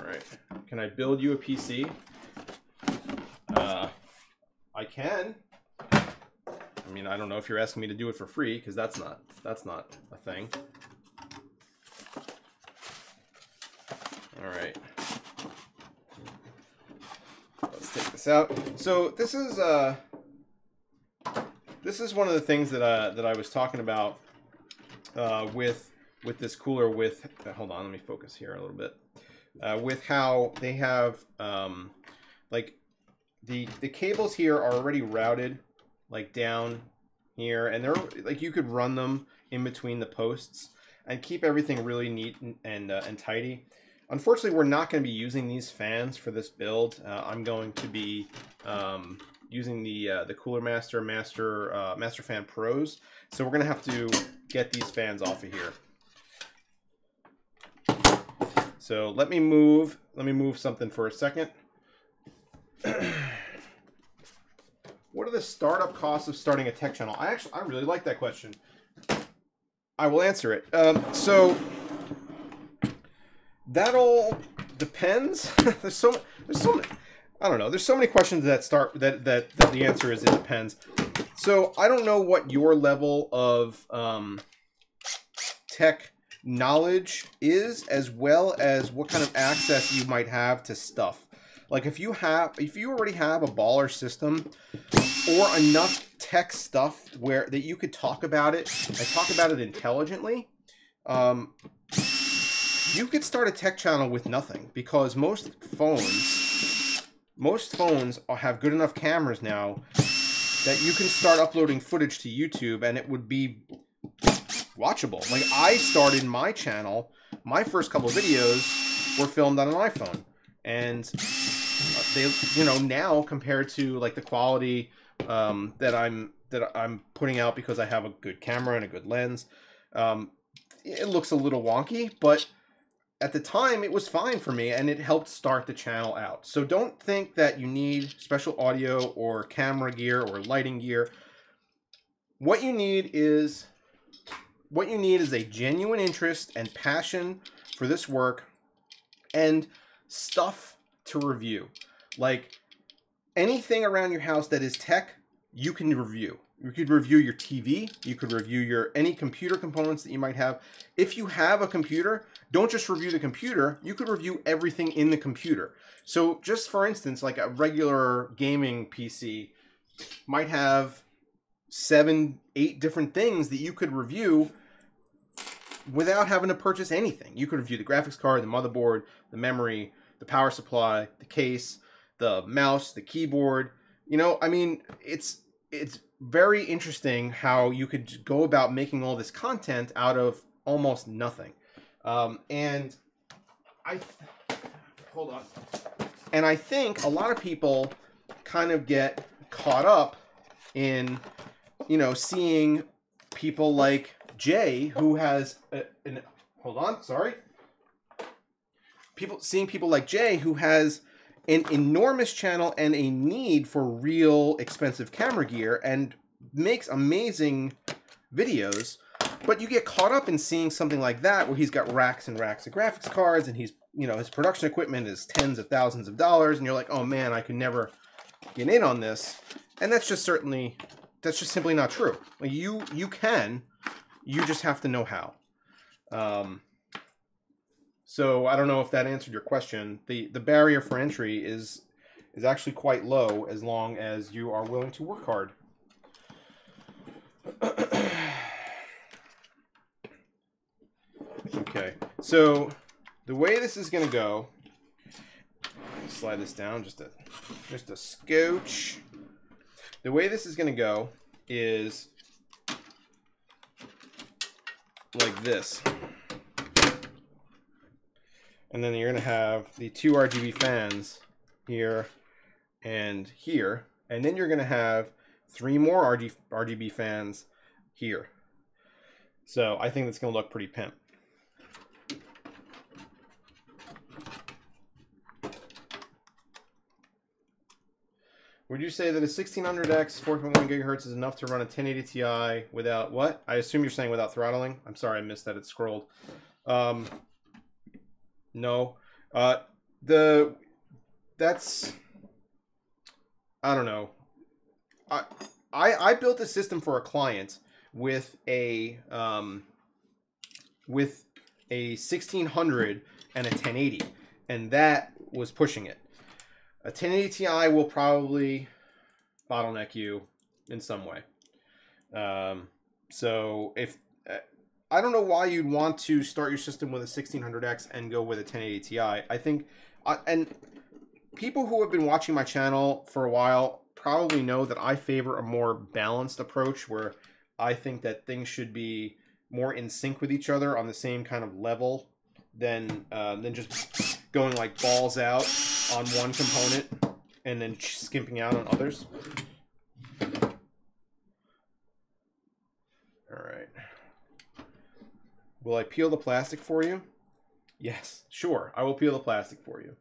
right, can I build you a PC? I can. I mean, I don't know if you're asking me to do it for free, because that's not a thing. All right. Let's take this out. So this is one of the things that I was talking about with this cooler. With hold on, let me focus here a little bit. With how they have like the cables here are already routed like down here, and they're like, you could run them in between the posts and keep everything really neat and tidy. Unfortunately, we're not going to be using these fans for this build. I'm going to be using the Cooler Master Fan Pros, so we're going to have to get these fans off of here. So let me move something for a second. What are the startup costs of starting a tech channel? I really like that question. I will answer it. So that all depends. there's so many, I don't know. There's so many questions that the answer is it depends. So I don't know what your level of tech knowledge is, as well as what kind of access you might have to stuff. Like if you already have a baller system or enough tech stuff that you could talk about it and talk about it intelligently, you could start a tech channel with nothing, because most phones most phones have good enough cameras now that you can start uploading footage to YouTube and it would be watchable. Like, I started my channel, my first couple of videos were filmed on an iPhone, and they, you know, now compared to like the quality that I'm putting out because I have a good camera and a good lens, it looks a little wonky, but at the time it was fine for me and it helped start the channel out. So don't think that you need special audio or camera gear or lighting gear. What you need is a genuine interest and passion for this work and stuff to review. Like, anything around your house that is tech, you can review. You could review your TV, you could review any computer components that you might have. If you have a computer, don't just review the computer, you could review everything in the computer. So just for instance, like a regular gaming PC might have 7, 8 different things that you could review without having to purchase anything. You could review the graphics card, the motherboard, the memory, the power supply, the case, the mouse, the keyboard. You know, I mean, it's very interesting how you could go about making all this content out of almost nothing. And hold on. And I think a lot of people kind of get caught up in, you know, seeing people like Jay, who has seeing people like Jay, who has an enormous channel and a need for real expensive camera gear and makes amazing videos, but you get caught up in seeing something like that where he's got racks and racks of graphics cards and he's, you know, his production equipment is tens of thousands of dollars, and you're like, oh man, I could never get in on this. And that's just simply not true. Like, you can, you just have to know how. So I don't know if that answered your question. The barrier for entry is actually quite low as long as you are willing to work hard. Okay, so the way this is going to go, slide this down just a scotch. The way this is going to go is like this. And then you're going to have the 2 RGB fans here and here. And then you're going to have 3 more RGB fans here. So I think that's going to look pretty pimp. Would you say that a 1600X 4.1 gigahertz is enough to run a 1080 Ti without what? I assume you're saying without throttling. I'm sorry, I missed that. It scrolled. No. That's, I don't know. I built a system for a client with a 1600 and a 1080, and that was pushing it. A 1080 Ti will probably bottleneck you in some way. So if I don't know why you'd want to start your system with a 1600X and go with a 1080 Ti. I think, and people who have been watching my channel for a while probably know that I favor a more balanced approach where I think that things should be more in sync with each other on the same kind of level than just going like balls out on one component and then skimping out on others. All right. Will I peel the plastic for you? Yes, sure. I will peel the plastic for you.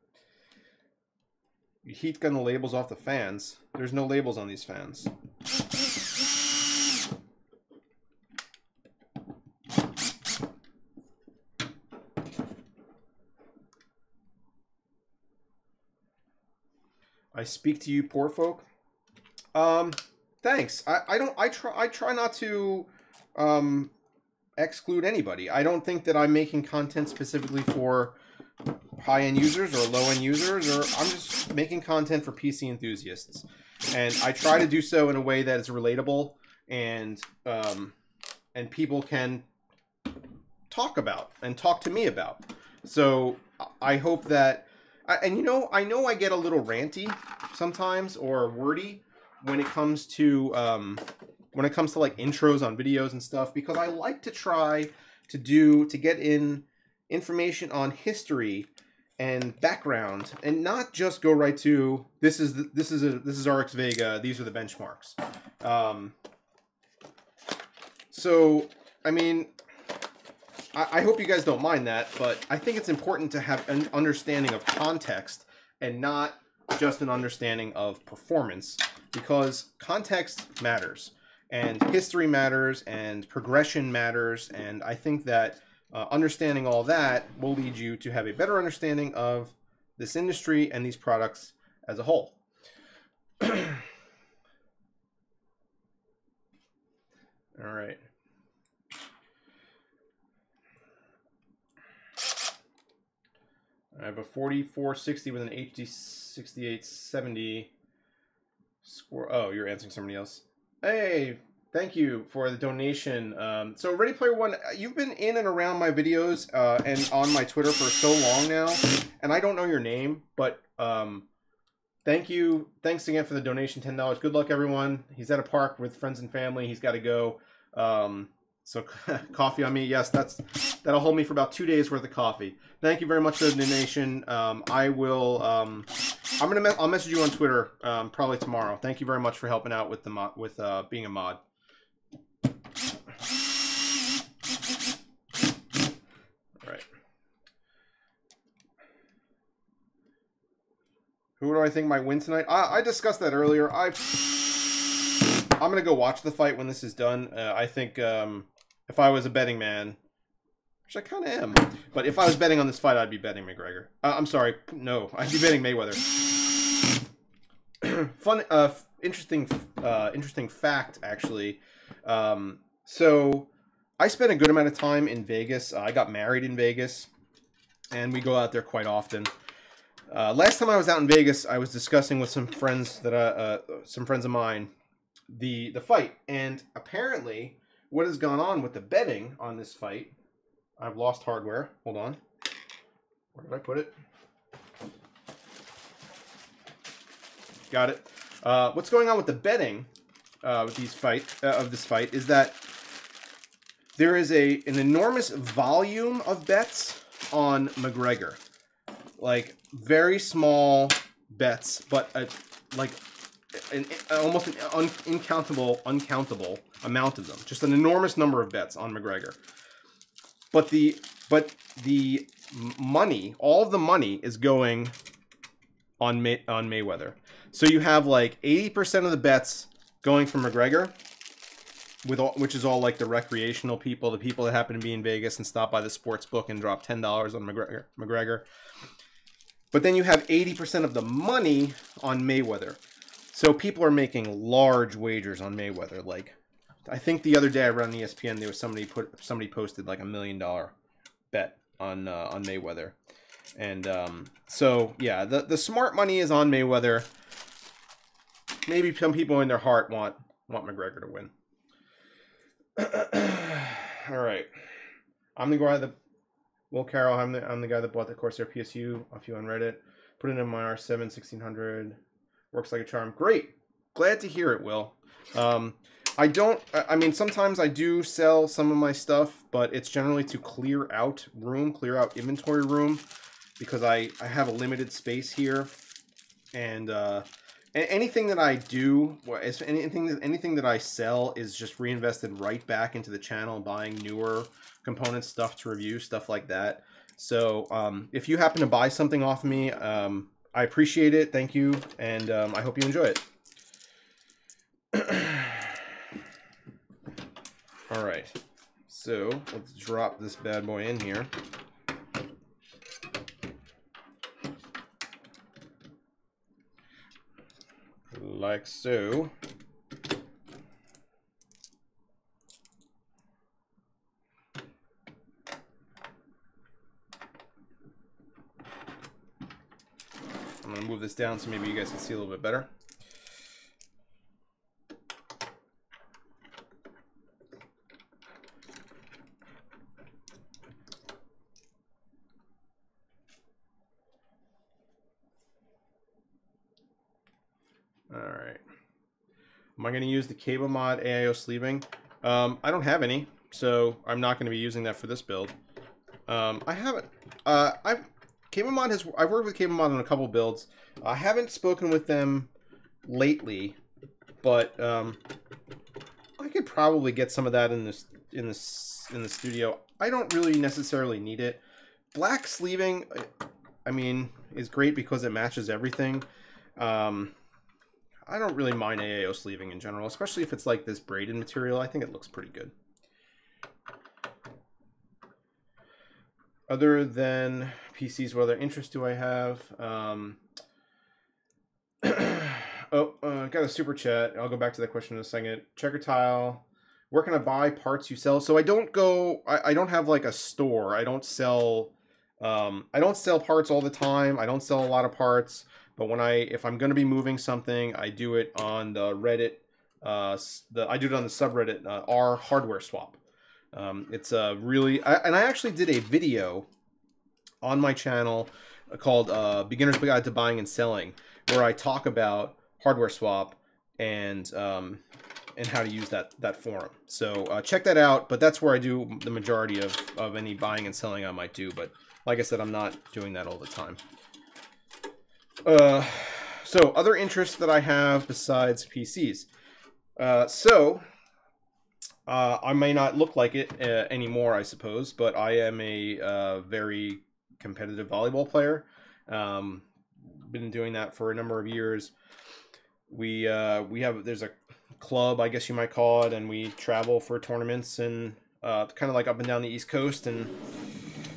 You heat gun the labels off the fans. There's no labels on these fans. I speak to you, poor folk. Thanks. I try not to exclude anybody. I don't think that I'm making content specifically for high-end users or low-end users, or I'm just making content for PC enthusiasts. And I try to do so in a way that is relatable and people can talk about and talk to me about. So I hope that And you know, I know I get a little ranty sometimes or wordy when it comes to like intros on videos and stuff, because I like to try to get in information on history and background, and not just go right to this is RX Vega, these are the benchmarks. So I mean, I hope you guys don't mind that, but I think it's important to have an understanding of context and not just an understanding of performance, because context matters and history matters and progression matters, and I think that understanding all that will lead you to have a better understanding of this industry and these products as a whole. All right. I have a 4460 with an HD 6870 score. Oh, you're answering somebody else. Hey, thank you for the donation. So Ready Player One, you've been in and around my videos and on my Twitter for so long now, and I don't know your name, but thank you. Thanks again for the donation, $10. Good luck, everyone. He's at a park with friends and family. He's got to go. So coffee on me. Yes, that'll hold me for about 2 days worth of coffee. Thank you very much for the donation. I will. I'll message you on Twitter probably tomorrow. Thank you very much for helping out with the being a mod. All right. Who do I think might win tonight? I discussed that earlier. I'm gonna go watch the fight when this is done. I think if I was a betting man, which I kind of am, but if I was betting on this fight, I'd be betting McGregor. I'm sorry, no, I'd be betting Mayweather. Fun, interesting fact, actually. So I spent a good amount of time in Vegas. I got married in Vegas, and we go out there quite often. Last time I was out in Vegas, I was discussing with some friends of mine the fight, and apparently what has gone on with the betting on this fight. I've lost hardware. Hold on. Where did I put it? Got it. What's going on with the betting with this fight is that there is an enormous volume of bets on McGregor, like very small bets, but almost an uncountable amount of them. Just an enormous number of bets on McGregor. But the money, all of the money is going on Mayweather. So you have like 80% of the bets going for McGregor, which is all like the recreational people, the people that happen to be in Vegas and stop by the sports book and drop $10 on McGregor. But then you have 80% of the money on Mayweather. So people are making large wagers on Mayweather. Like, I think the other day I read on ESPN, there was somebody posted like $1 million bet on Mayweather. And so yeah, the smart money is on Mayweather. Maybe some people in their heart want McGregor to win. All right, I'm the guy that Will Carroll. I'm the guy that bought the Corsair PSU off you on Reddit. Put it in my R7 1600. Works like a charm. Great. Glad to hear it, Will. I mean, sometimes I do sell some of my stuff, but it's generally to clear out inventory room, because I have a limited space here, and anything that I do, anything that I sell is just reinvested right back into the channel, buying newer components, stuff to review, stuff like that. So if you happen to buy something off me, I appreciate it. Thank you, and I hope you enjoy it. All right, so let's drop this bad boy in here. Like so. I'm going to move this down so maybe you guys can see a little bit better. Am I going to use the cable mod AIO sleeving? I don't have any, so I'm not going to be using that for this build. I haven't. I've worked with cable mod on a couple builds. I haven't spoken with them lately, but I could probably get some of that in the studio. I don't really necessarily need it. Black sleeving, I mean, is great because it matches everything. I don't really mind AAO sleeving in general, especially if it's like this braided material. I think it looks pretty good. Other than PCs, what other interests do I have? Got a super chat. I'll go back to that question in a second. Checker Tile. Where can I buy parts you sell? So I don't go. I don't have like a store. I don't sell. I don't sell parts all the time. I don't sell a lot of parts. But if I'm going to be moving something, I do it on the Reddit. I do it on the subreddit R Hardware Swap. It's a really, and I actually did a video on my channel called Beginner's Guide to Buying and Selling, where I talk about Hardware Swap and how to use that forum. So check that out. But that's where I do the majority of any buying and selling I might do. But like I said, I'm not doing that all the time. So other interests that I have besides PCs. I may not look like it anymore, I suppose, but I am a very competitive volleyball player. Been doing that for a number of years. There's a club, I guess you might call it, and we travel for tournaments and kind of like up and down the East Coast, and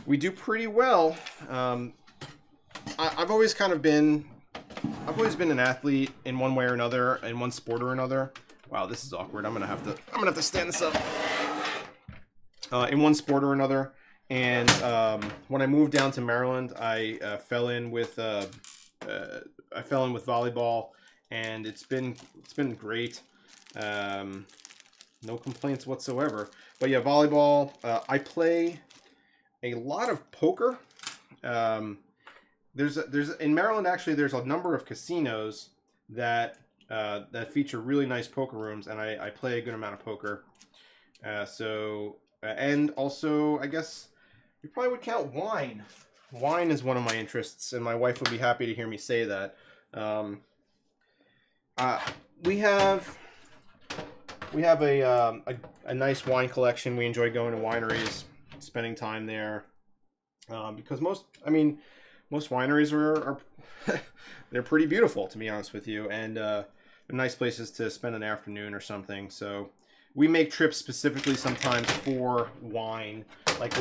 we do pretty well. I've always been an athlete in one way or another, in one sport or another. Wow, this is awkward. I'm gonna have to stand this up. In one sport or another, and when I moved down to Maryland, I fell in with volleyball, and it's been great. No complaints whatsoever. But yeah, volleyball. I play a lot of poker. In Maryland, actually, there's a number of casinos that feature really nice poker rooms, and I play a good amount of poker. And also, I guess you probably would count wine. Wine is one of my interests, and my wife would be happy to hear me say that. We have a nice wine collection. We enjoy going to wineries, spending time there, because most wineries are they're pretty beautiful, to be honest with you, and they're nice places to spend an afternoon or something. So we make trips specifically sometimes for wine. Like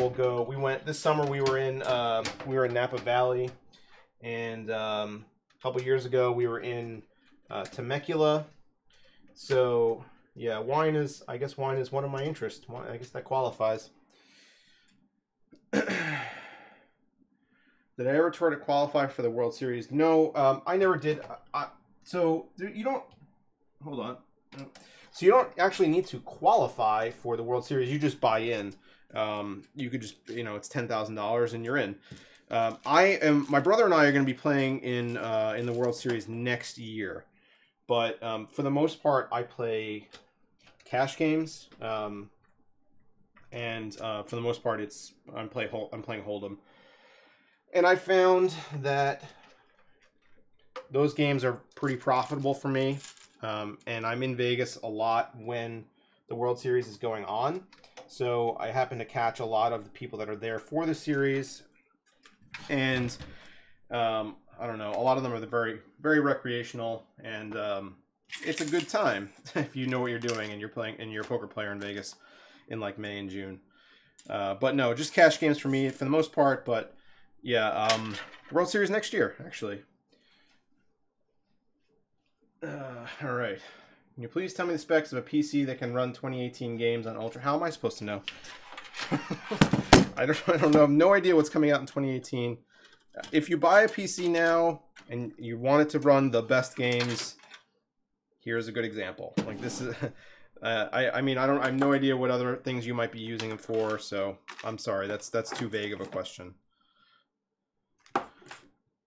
this summer we were in Napa Valley, and a couple years ago we were in Temecula. So yeah, I guess wine is one of my interests. I guess that qualifies. Did I ever try to qualify for the World Series? No, I never did. So you don't... Hold on. So you don't actually need to qualify for the World Series. You just buy in. You could just, it's $10,000 and you're in. My brother and I are going to be playing in the World Series next year. But for the most part, I play cash games. And for the most part, I'm playing Hold'em. And I found that those games are pretty profitable for me. And I'm in Vegas a lot when the World Series is going on. So I happen to catch a lot of the people that are there for the series. And I don't know, a lot of them are very, very recreational. And it's a good time if you know what you're doing and you're a poker player in Vegas in like May and June. But no, just cash games for me for the most part. But yeah, World Series next year, actually. All right. Can you please tell me the specs of a PC that can run 2018 games on Ultra? How am I supposed to know? I don't know. I have no idea what's coming out in 2018. If you buy a PC now and you want it to run the best games, here's a good example. Like this is... I have no idea what other things you might be using them for, so I'm sorry. That's too vague of a question.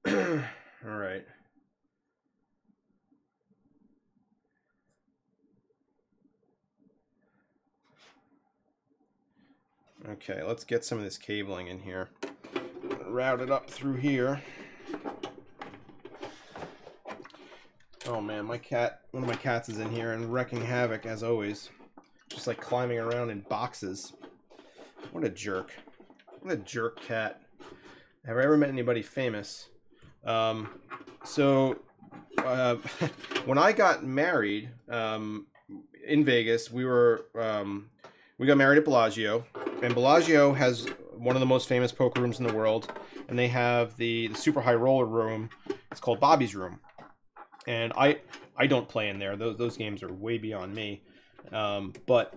All right. Okay, let's get some of this cabling in here. Route it up through here. Oh man, my cat, one of my cats is in here and wrecking havoc as always. Just like climbing around in boxes. What a jerk. What a jerk cat. Have I ever met anybody famous? When I got married in Vegas, we got married at Bellagio, and Bellagio has one of the most famous poker rooms in the world, and they have the super high roller room. It's called Bobby's Room, and I don't play in there. Those games are way beyond me. But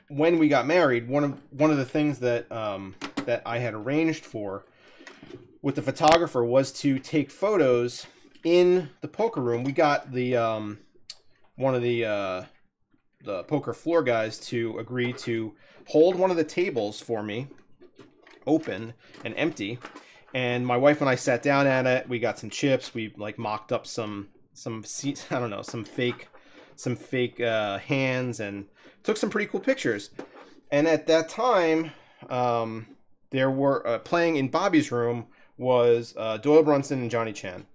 when we got married, one of the things that that I had arranged for with the photographer was to take photos in the poker room. We got the one of the poker floor guys to agree to hold one of the tables for me, open and empty. And my wife and I sat down at it. We got some chips. We like mocked up some seats. I don't know, some fake hands, and took some pretty cool pictures. And at that time, there were playing in Bobby's Room was Doyle Brunson and Johnny Chan.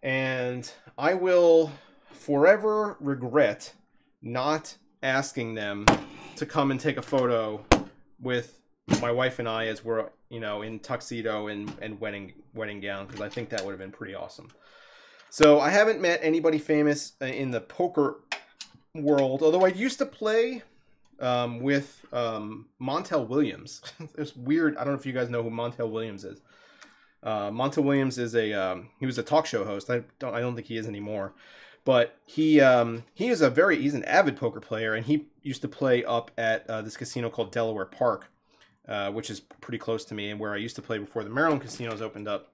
And I will forever regret not asking them to come and take a photo with my wife and I as we're, you know, in tuxedo and wedding gown, because I think that would have been pretty awesome. So I haven't met anybody famous in the poker world, although I used to play with Montel Williams. It's weird. I don't know if you guys know who Montel Williams is. Montel Williams is he was a talk show host. I don't think he is anymore, but he's an avid poker player, and he used to play up at this casino called Delaware Park, which is pretty close to me and where I used to play before the Maryland casinos opened up.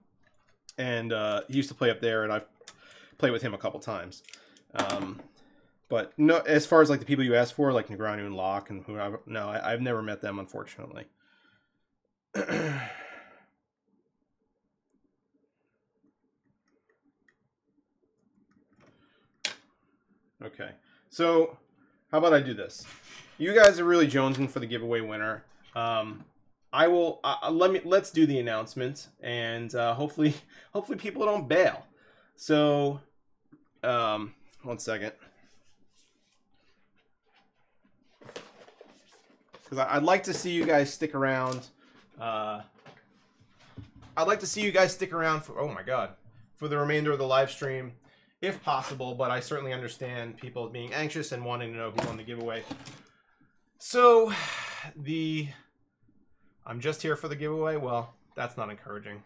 And he used to play up there, and I've played with him a couple times. But no, as far as like the people you asked for, like Negreanu and Locke and whoever, no, I've never met them, unfortunately. Okay, so how about I do this? You guys are really jonesing for the giveaway winner. Let's do the announcement, and hopefully people don't bail. So, one second, because I'd like to see you guys stick around. I'd like to see you guys stick around for, oh my God, for the remainder of the live stream, if possible. But I certainly understand people being anxious and wanting to know who won the giveaway. So, I'm just here for the giveaway. Well, that's not encouraging.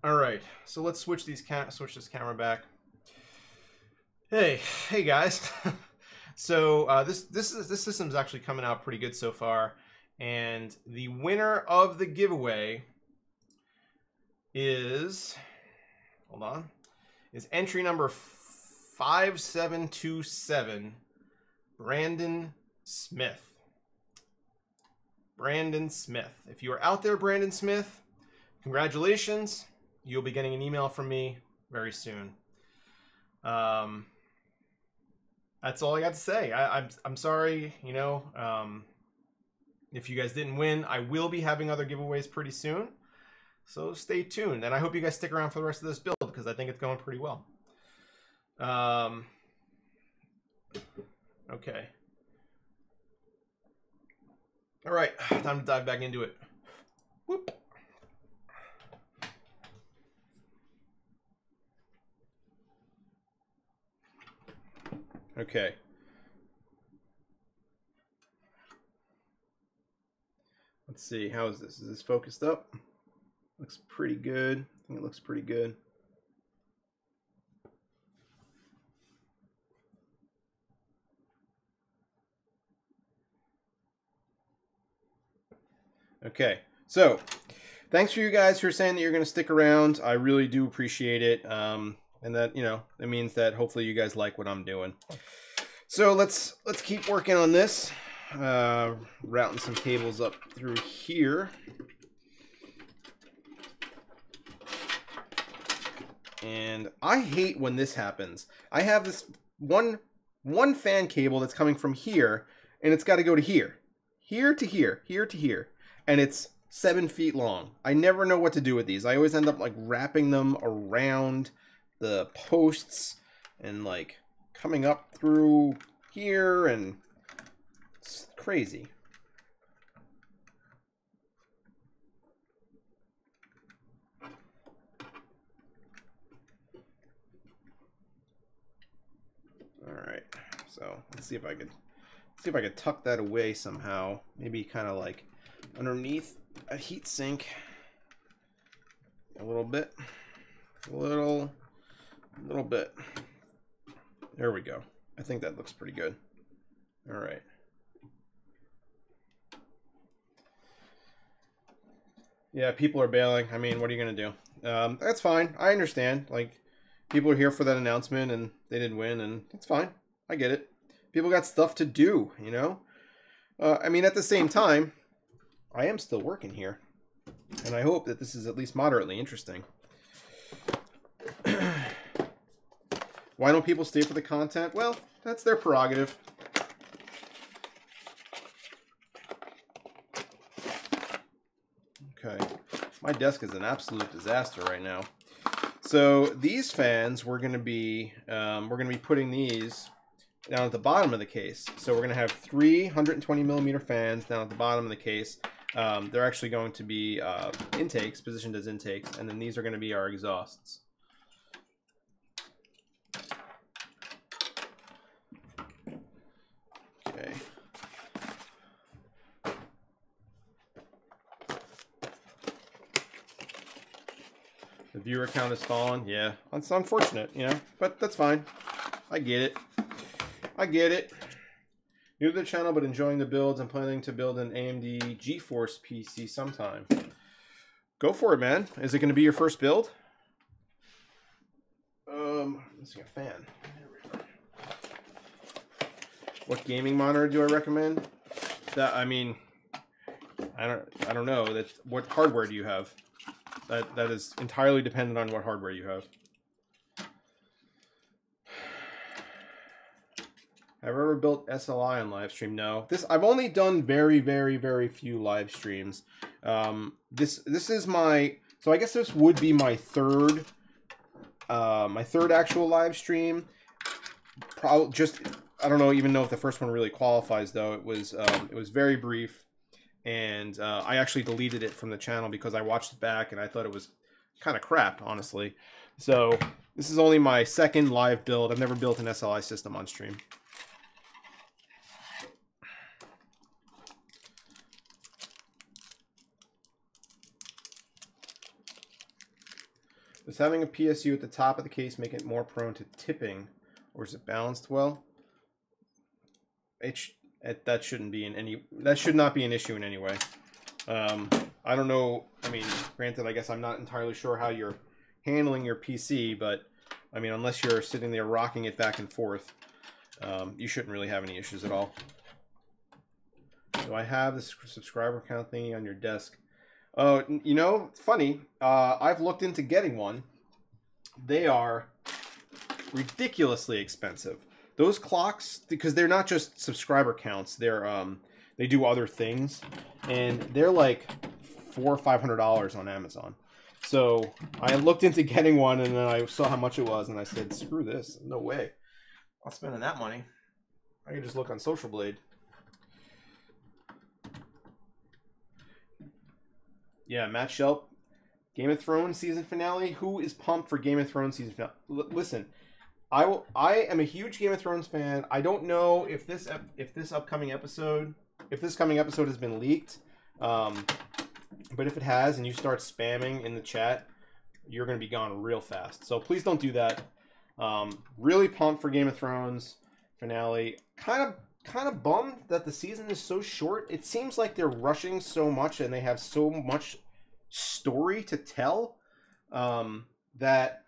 All right, so let's switch this camera back. Hey guys. So this system's actually coming out pretty good so far, and the winner of the giveaway is, hold on, is entry number 5727. Brandon Smith. Brandon Smith. If you are out there, Brandon Smith, congratulations. You'll be getting an email from me very soon. That's all I got to say. I'm sorry, you know, if you guys didn't win. I will be having other giveaways pretty soon, so stay tuned. And I hope you guys stick around for the rest of this build, because I think it's going pretty well. Okay. All right, time to dive back into it. Whoop. Okay. Let's see, how is this? Is this focused up? Looks pretty good. I think it looks pretty good. Okay, so thanks for you guys for saying that you're going to stick around. I really do appreciate it. And that, you know, it means that hopefully you guys like what I'm doing. So let's keep working on this. Routing some cables up through here. And I hate when this happens. I have this one one fan cable that's coming from here, and it's got to go to here. Here to here, here to here. And it's 7 feet long. I never know what to do with these. I always end up like wrapping them around the posts and like coming up through here, and it's crazy. All right, so let's see if I could tuck that away somehow. Maybe kind of like underneath a heat sink. A little bit, a little bit. There we go. I think that looks pretty good. All right. Yeah, people are bailing. I mean, what are you gonna do? That's fine. I understand. Like, people are here for that announcement, and they didn't win, and it's fine. I get it. People got stuff to do, you know? I mean, at the same time, I am still working here, and I hope that this is at least moderately interesting. Why don't people stay for the content? Well, that's their prerogative. Okay. My desk is an absolute disaster right now. So these fans, we're gonna be putting these down at the bottom of the case. So we're gonna have 320 millimeter fans down at the bottom of the case. They're actually going to be intakes, positioned as intakes, and then these are going to be our exhausts. Okay. The viewer count has fallen. Yeah, it's unfortunate, you know, but that's fine. I get it. I get it. New to the channel, but enjoying the builds. I'm planning to build an AMD GeForce PC sometime. Go for it, man. Is it going to be your first build? Let's see, a fan. There we go. What gaming monitor do I recommend? That, I mean, I don't know. That's, what hardware do you have? That is entirely dependent on what hardware you have. Have I ever built SLI on Livestream? No. I've only done very, very, very few live streams. This is my, so I guess this would be my third actual live stream. Probably just, I don't know even know if the first one really qualifies though. It was very brief, and I actually deleted it from the channel because I watched it back and I thought it was kind of crap, honestly. So this is only my second live build. I've never built an SLI system on stream. Does having a PSU at the top of the case make it more prone to tipping, or is it balanced well? That shouldn't be that should not be an issue in any way. I don't know. I mean, granted, I guess I'm not entirely sure how you're handling your PC, but I mean, unless you're sitting there rocking it back and forth, you shouldn't really have any issues at all. Do I have the subscriber count thingy on your desk? Oh, you know, it's funny. I've looked into getting one. They are ridiculously expensive. Those clocks, because they're not just subscriber counts, they're they do other things, and they're like $400 or $500 on Amazon. So I looked into getting one, and then I saw how much it was, and I said, "Screw this! No way! I'm spending that money. I can just look on Social Blade." Yeah, Matt Shelp, Game of Thrones season finale. Who is pumped for Game of Thrones season finale? Listen, I am a huge Game of Thrones fan. I don't know if this coming episode has been leaked, but if it has, and you start spamming in the chat, you're going to be gone real fast. So please don't do that. Really pumped for Game of Thrones finale. Kind of bummed that the season is so short. It seems like they're rushing so much and they have so much story to tell that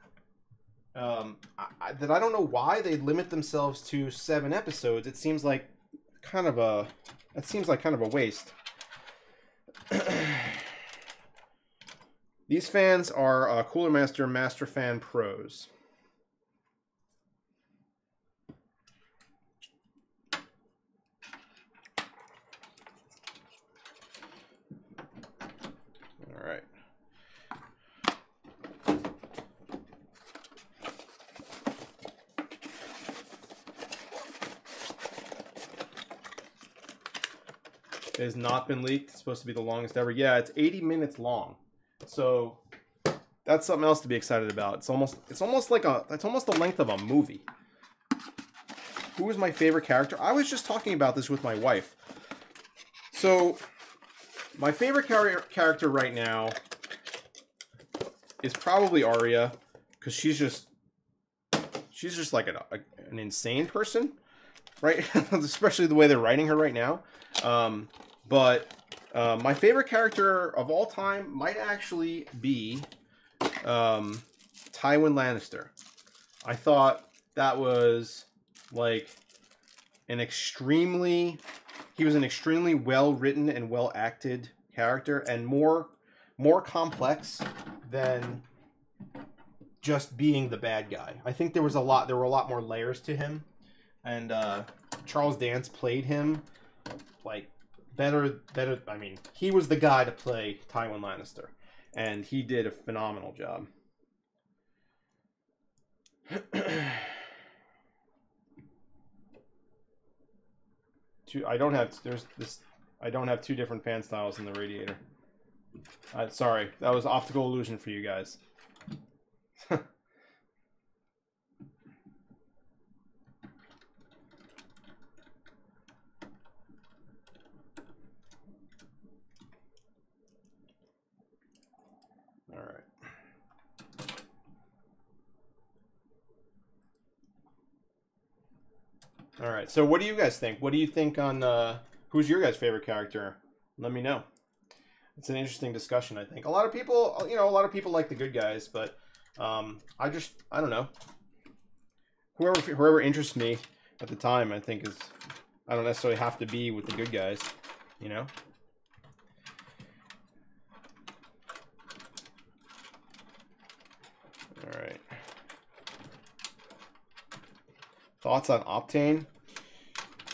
I don't know why they limit themselves to 7 episodes. It seems like kind of a waste. These fans are Cooler Master Fan Pros. It has not been leaked. It's supposed to be the longest ever. Yeah, it's 80 minutes long. So that's something else to be excited about. It's almost the length of a movie. Who is my favorite character? I was just talking about this with my wife. So my favorite character right now is probably Arya, because she's just like an insane person, right? Especially the way they're writing her right now. But my favorite character of all time might actually be Tywin Lannister. I thought that was like he was an extremely well written and well acted character, and more complex than just being the bad guy. I think there were a lot more layers to him, and Charles Dance played him like better. I mean, he was the guy to play Tywin Lannister, and he did a phenomenal job. I don't have two different fan styles in the radiator. Sorry, that was optical illusion for you guys. All right. So what do you guys think? What do you think on who's your guys' favorite character? Let me know. It's an interesting discussion, I think. A lot of people like the good guys, but I don't know. Whoever interests me at the time, I think I don't necessarily have to be with the good guys, you know? All right. Thoughts on Optane?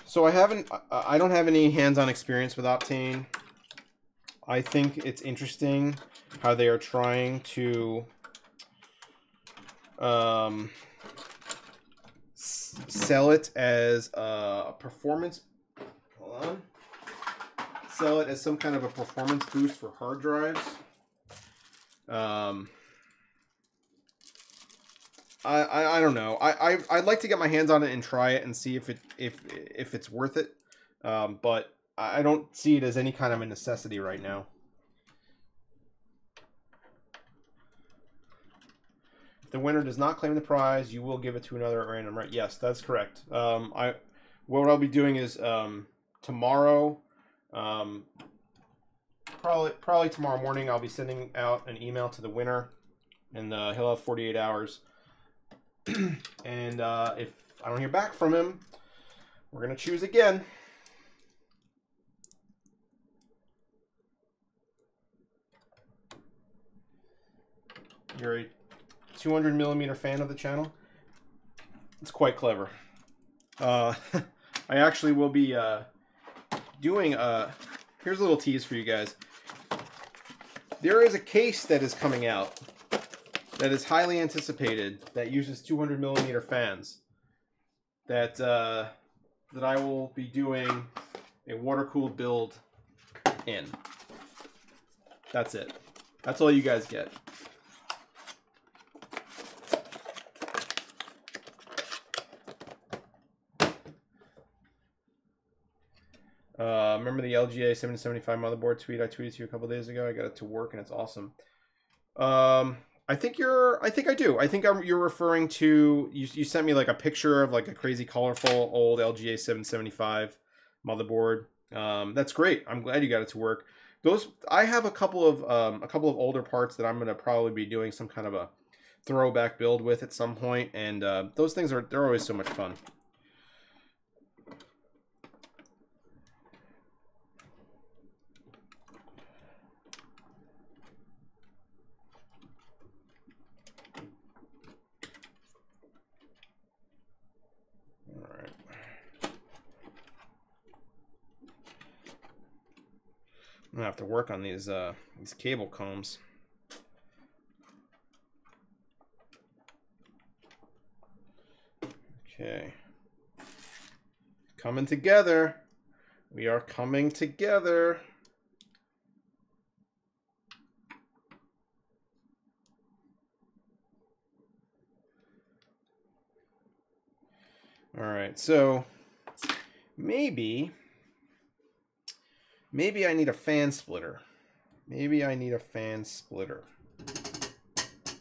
So I don't have any hands-on experience with Optane. I think it's interesting how they are trying to sell it as a performance. Hold on. Sell it as some kind of a performance boost for hard drives. I don't know. I'd like to get my hands on it and try it and see if it's worth it. But I don't see it as any kind of a necessity right now. If the winner does not claim the prize, you will give it to another random, right? Yes, that's correct. What I'll be doing is tomorrow, probably tomorrow morning, I'll be sending out an email to the winner, and he'll have 48 hours. And if I don't hear back from him, we're gonna choose again. You're a 200mm fan of the channel. It's quite clever. I actually will be doing here's a little tease for you guys. There is a case that is coming out that is highly anticipated that uses 200mm fans that I will be doing a water-cooled build in. That's it. That's all you guys get. Remember the LGA 7075 motherboard tweet I tweeted to you a couple days ago? I got it to work and it's awesome. I think I do. I think you're referring to, you sent me like a picture of like a crazy colorful old LGA 775 motherboard. That's great. I'm glad you got it to work. I have a couple of older parts that I'm going to probably be doing some kind of a throwback build with at some point, and those things they're always so much fun. I'm gonna have to work on these cable combs. Okay. Coming together. We are coming together. All right, so maybe I need a fan splitter. Maybe I need a fan splitter.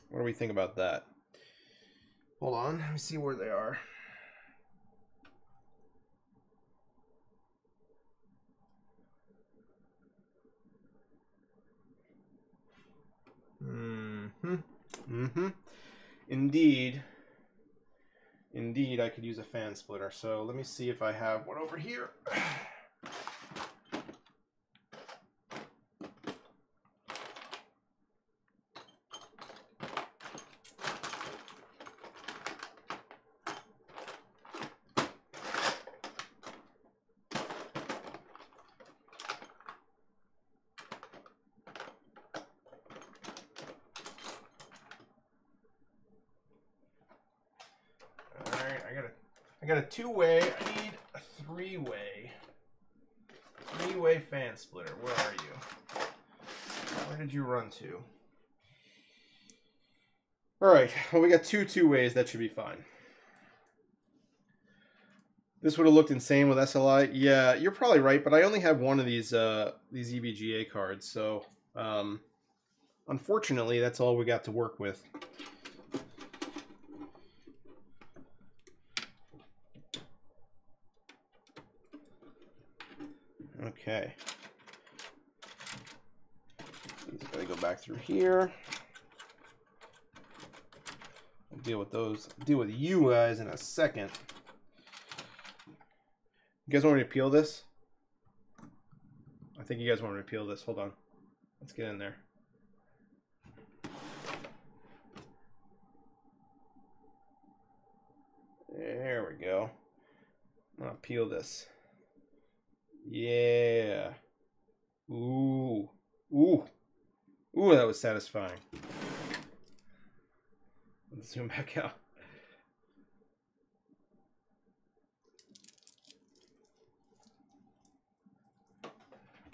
What do we think about that? Hold on, let me see where they are. Indeed. Indeed, I could use a fan splitter. So let me see if I have one over here. I got a two-way. I need a three-way. Three-way fan splitter. Where are you? Where did you run to? All right. Well, we got two ways. That should be fine. This would have looked insane with SLI. Yeah, you're probably right, but I only have one of these EVGA cards, so unfortunately, that's all we got to work with. Okay. These are going to go back through here. I'll deal with those. Deal with you guys in a second. You guys want me to peel this? I think you guys want me to peel this. Hold on. Let's get in there. There we go. I'm going to peel this. Yeah. Ooh. Ooh. Ooh, that was satisfying. Let's zoom back out.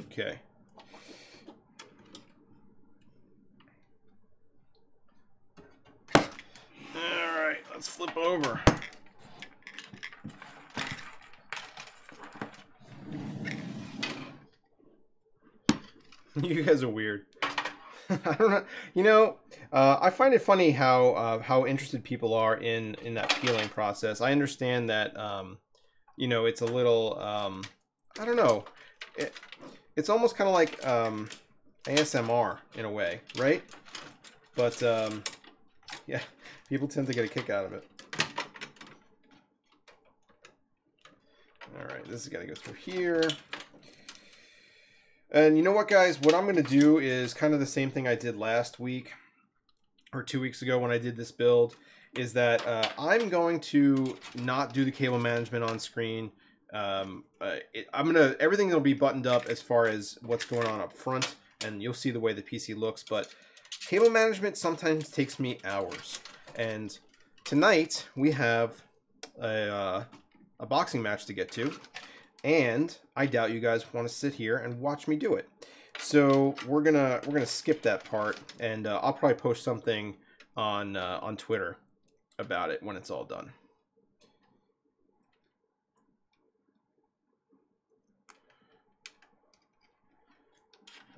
Okay. All right, let's flip over. You guys are weird. I don't know. You know, I find it funny how interested people are in that peeling process. I understand that, you know, it's a little, I don't know. It's almost kind of like ASMR in a way, right? But yeah, people tend to get a kick out of it. All right, this is got to go through here. And you know what, guys? What I'm going to do is kind of the same thing I did last week or 2 weeks ago when I did this build, is that I'm going to not do the cable management on screen. Everything will be buttoned up as far as what's going on up front, and you'll see the way the PC looks, but cable management sometimes takes me hours. And tonight we have a boxing match to get to. And I doubt you guys want to sit here and watch me do it. So we're gonna skip that part, and I'll probably post something on Twitter about it when it's all done.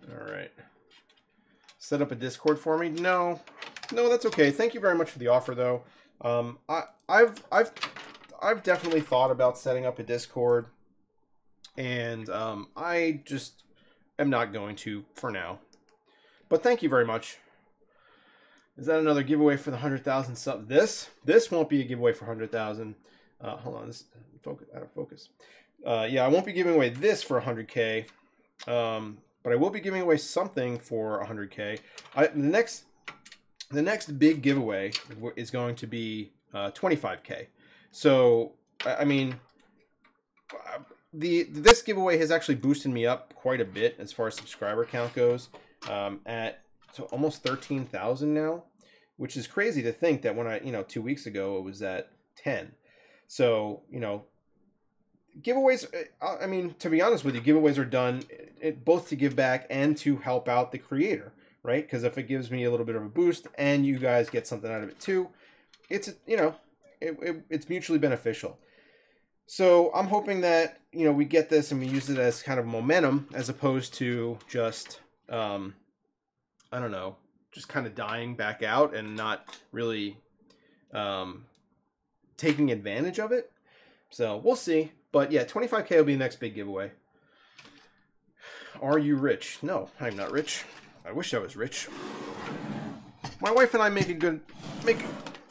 All right. Set up a Discord for me? No, that's okay. Thank you very much for the offer, though. I've definitely thought about setting up a Discord. And I just am not going to for now. But thank you very much. Is that another giveaway for the 100,000 subs? This won't be a giveaway for 100,000. Hold on, this focus out of focus. Yeah, I won't be giving away this for 100K. But I will be giving away something for 100K. The next big giveaway is going to be 25K. So I mean. This giveaway has actually boosted me up quite a bit as far as subscriber count goes, at almost 13,000 now, which is crazy to think that when 2 weeks ago it was at 10. So, giveaways, I mean, to be honest with you, giveaways are done both to give back and to help out the creator, right? Because if it gives me a little bit of a boost and you guys get something out of it too, it's, you know, it's mutually beneficial. So I'm hoping that, you know, we get this and we use it as kind of momentum as opposed to just, I don't know, just kind of dying back out and not really taking advantage of it. So we'll see. But yeah, 25K will be the next big giveaway. Are you rich? No, I'm not rich. I wish I was rich. My wife and I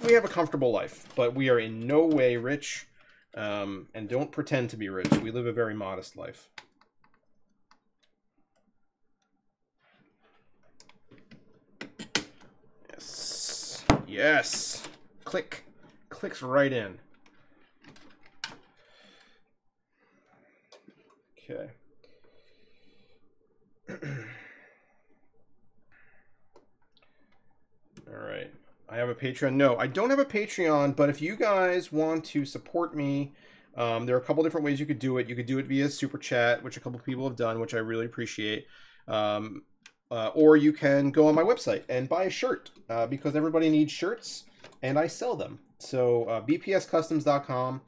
we have a comfortable life, but we are in no way rich, and don't pretend to be rich. We live a very modest life. Yes. Yes. Click. Clicks right in. Okay. All right. I have a Patreon. No, I don't have a Patreon, but if you guys want to support me, there are a couple different ways you could do it. You could do it via Super Chat, which a couple people have done, which I really appreciate. Or you can go on my website and buy a shirt, because everybody needs shirts, and I sell them. So bpscustoms.com.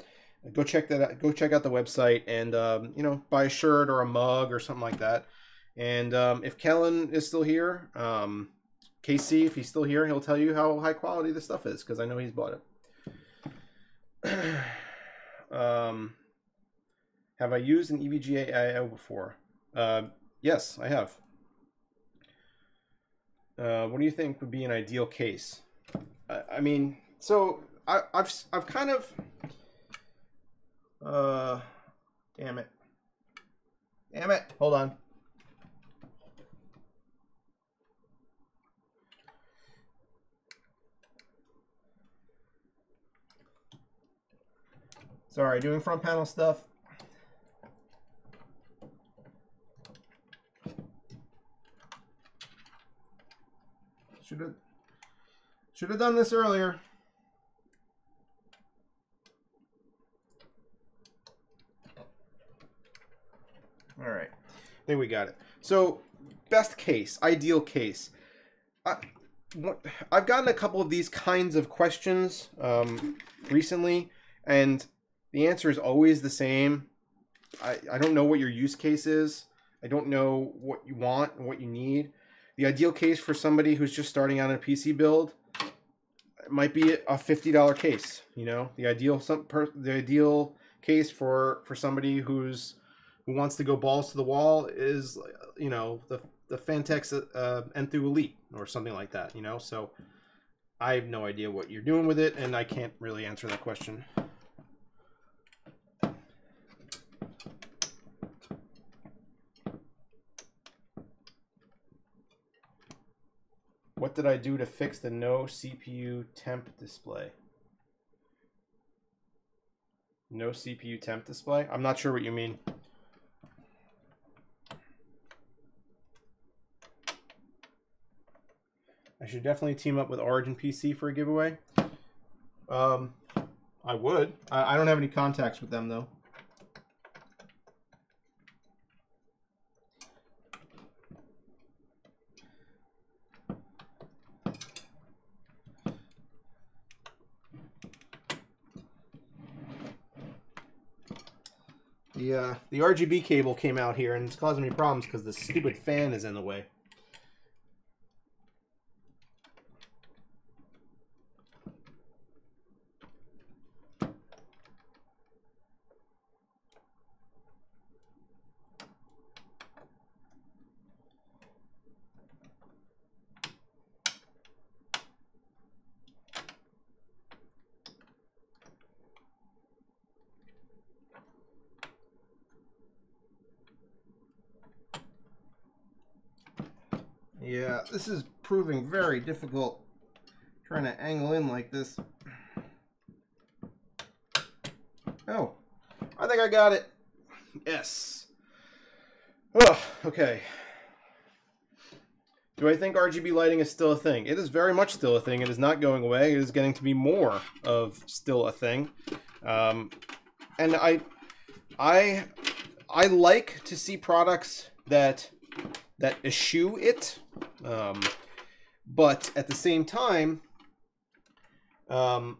Go check that out. Go check out the website and, you know, buy a shirt or a mug or something like that. And if Kellen is still here, KC, if he's still here, he'll tell you how high quality this stuff is, because I know he's bought it. Have I used an EVGA IO before? Yes, I have. What do you think would be an ideal case? I mean, so I've kind of... damn it. Damn it. Hold on. Sorry, doing front panel stuff. Should have done this earlier. All right, I think we got it. So, best case, ideal case. I've gotten a couple of these kinds of questions recently, and the answer is always the same. I don't know what your use case is. I don't know what you want and what you need. The ideal case for somebody who's just starting out in a PC build might be a $50 case. You know, the ideal case for somebody who wants to go balls to the wall is, you know, the Fantex Enthoo Elite or something like that. You know, so I have no idea what you're doing with it, and I can't really answer that question. What did I do to fix the no CPU temp display? No CPU temp display? I'm not sure what you mean. I should definitely team up with Origin PC for a giveaway. I would. I don't have any contacts with them, though. The RGB cable came out here, and it's causing me problems because the stupid fan is in the way. Yeah, this is proving very difficult trying to angle in like this. Oh, I think I got it. Yes. Oh, okay. Do I think RGB lighting is still a thing? It is very much still a thing. It is not going away. It is getting to be more of still a thing. And I like to see products that eschew it, but at the same time, I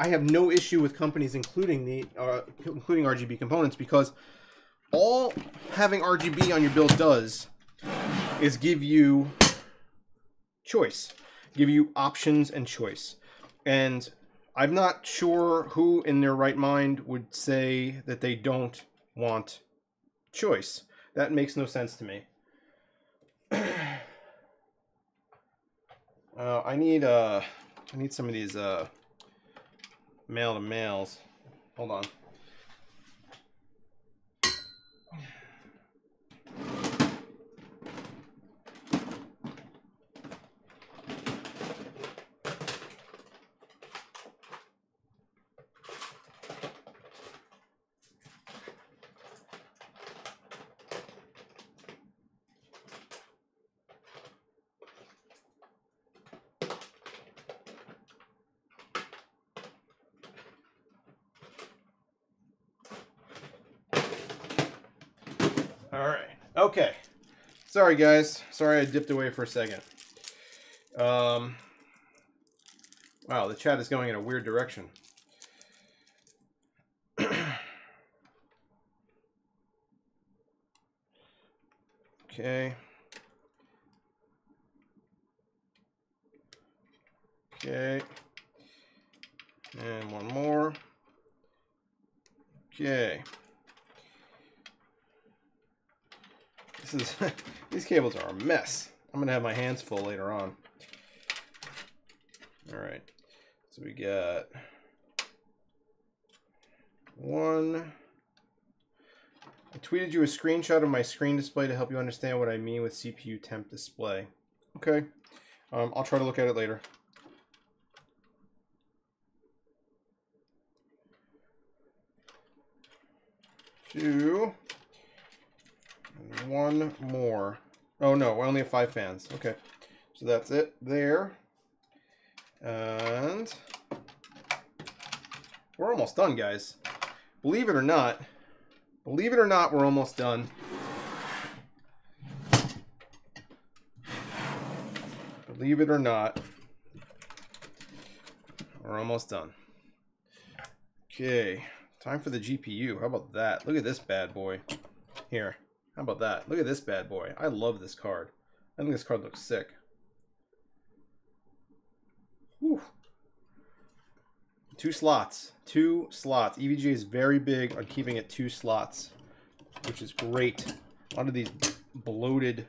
have no issue with companies including RGB components, because all having RGB on your build does is give you choice, give you options and choice. And I'm not sure who in their right mind would say that they don't want choice. That makes no sense to me. I need some of these male to males. Hold on. All right. Okay. Sorry, guys. Sorry I dipped away for a second. Wow, the chat is going in a weird direction. Okay. Okay. And one more. Okay. These cables are a mess. I'm gonna have my hands full later on. All right, so we got one. I tweeted you a screenshot of my screen display to help you understand what I mean with CPU temp display. Okay, I'll try to look at it later. Two. One more. Oh no, I only have 5 fans. Okay, so that's it there. And we're almost done, guys. Believe it or not, we're almost done. Believe it or not, we're almost done. Okay, time for the GPU. How about that? Look at this bad boy. Here. How about that? Look at this bad boy. I love this card. I think this card looks sick. Whew. 2 slots. 2 slots. EVGA is very big on keeping it 2 slots, which is great. A lot of these bloated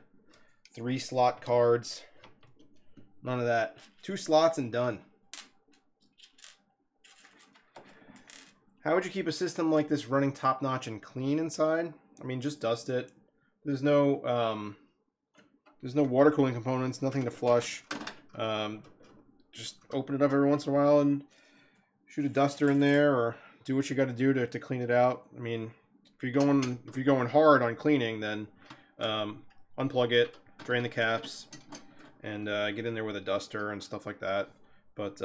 3-slot cards. None of that. 2 slots and done. How would you keep a system like this running top-notch and clean inside? I mean, just dust it. There's no water cooling components, nothing to flush. Just open it up every once in a while and shoot a duster in there, or do what you got to do to clean it out. I mean, if you're going hard on cleaning, then unplug it, drain the caps, and get in there with a duster and stuff like that. But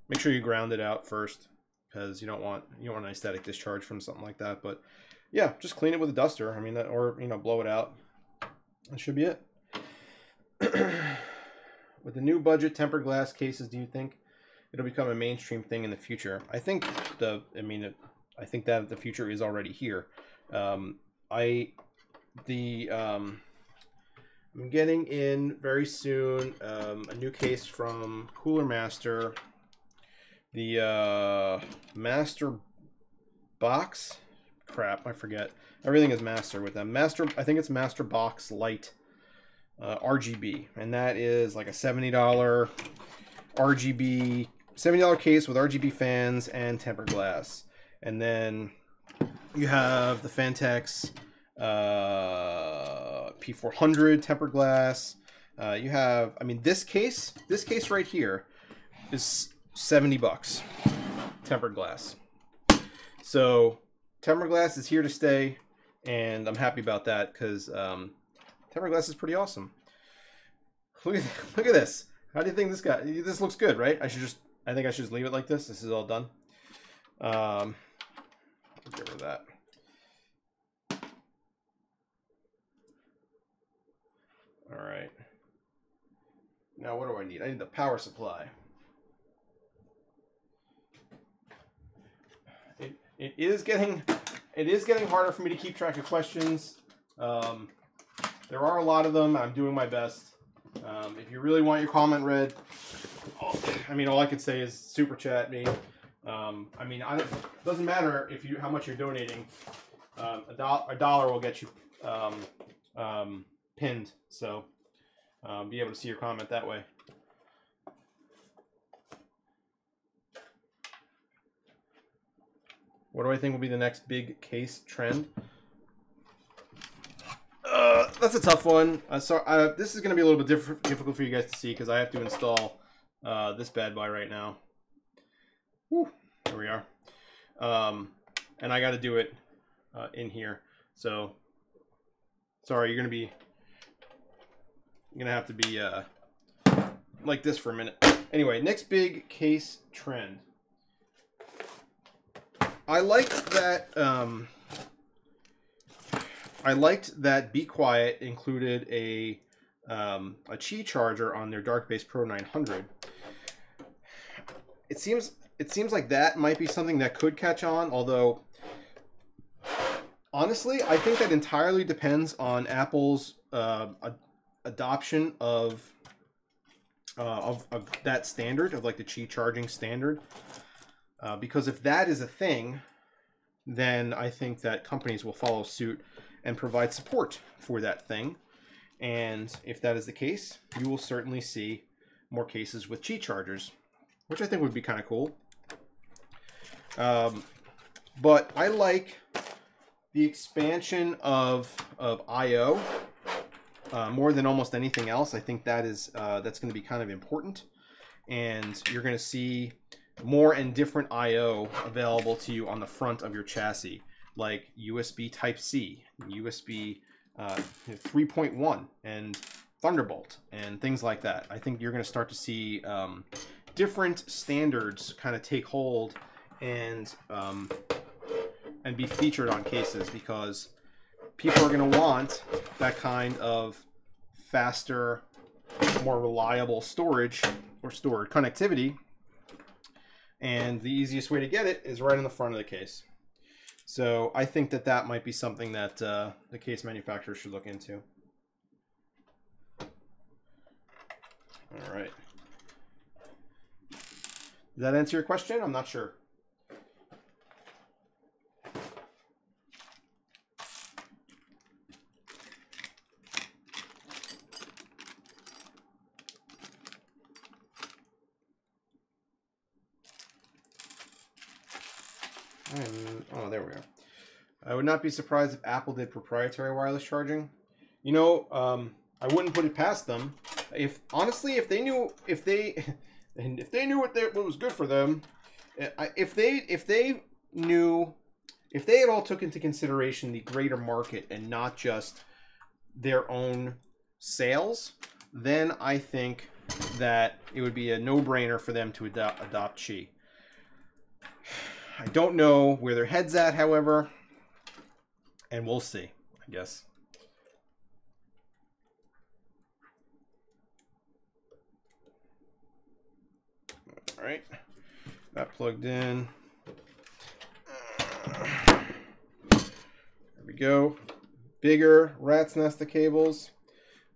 make sure you ground it out first, because you don't want an static discharge from something like that. But yeah, just clean it with a duster. I mean, or blow it out. That should be it. With the new budget tempered glass cases, do you think it'll become a mainstream thing in the future? I think that the future is already here. I'm getting in very soon a new case from Cooler Master, the Master Box. Crap, I forget. Everything is Master with them. I think it's Master Box Light RGB, and that is like a $70 RGB, $70 case with RGB fans and tempered glass. And then you have the Fantex P400 tempered glass. You have, I mean, this case right here is $70 tempered glass. So tempered glass is here to stay, and I'm happy about that, because tempered glass is pretty awesome. Look at this. How do you think this looks good, right? I think I should just leave it like this. This is all done. Get rid of that. All right. Now what do I need? I need the power supply. It is getting harder for me to keep track of questions. There are a lot of them. I'm doing my best. If you really want your comment read, I mean, all I could say is super chat me. I mean, it doesn't matter if how much you're donating. A dollar will get you pinned. So be able to see your comment that way. What do I think will be the next big case trend? That's a tough one. This is going to be a little bit difficult for you guys to see because I have to install this bad boy right now. Woo, there we are. And I got to do it in here. So, sorry, you're going to have to be like this for a minute. Anyway, next big case trend. I liked that Be Quiet included a Qi charger on their Dark Base Pro 900. It seems like that might be something that could catch on, although honestly, I think that entirely depends on Apple's adoption of that standard, of like the Qi charging standard. Because if that is a thing, then I think that companies will follow suit and provide support for that thing. And if that is the case, you will certainly see more cases with Qi chargers, which I think would be kind of cool. But I like the expansion of I/O more than almost anything else. I think that is that's going to be kind of important, and you're going to see more and different I/O available to you on the front of your chassis, like USB Type-C, USB 3.1, and Thunderbolt, and things like that. I think you're going to start to see different standards kind of take hold and be featured on cases, because people are going to want that kind of faster, more reliable storage or stored connectivity. And the easiest way to get it is right in the front of the case. So I think that that might be something that the case manufacturers should look into. All right. Does that answer your question? I'm not sure. Oh, there we go. I would not be surprised if Apple did proprietary wireless charging. You know, I wouldn't put it past them. If honestly, if they knew what was good for them, if they had all took into consideration the greater market and not just their own sales, then I think that it would be a no-brainer for them to adopt Qi. I don't know where their head's at, however, and we'll see, I guess. All right, that plugged in. There we go. Bigger rat's nest of cables,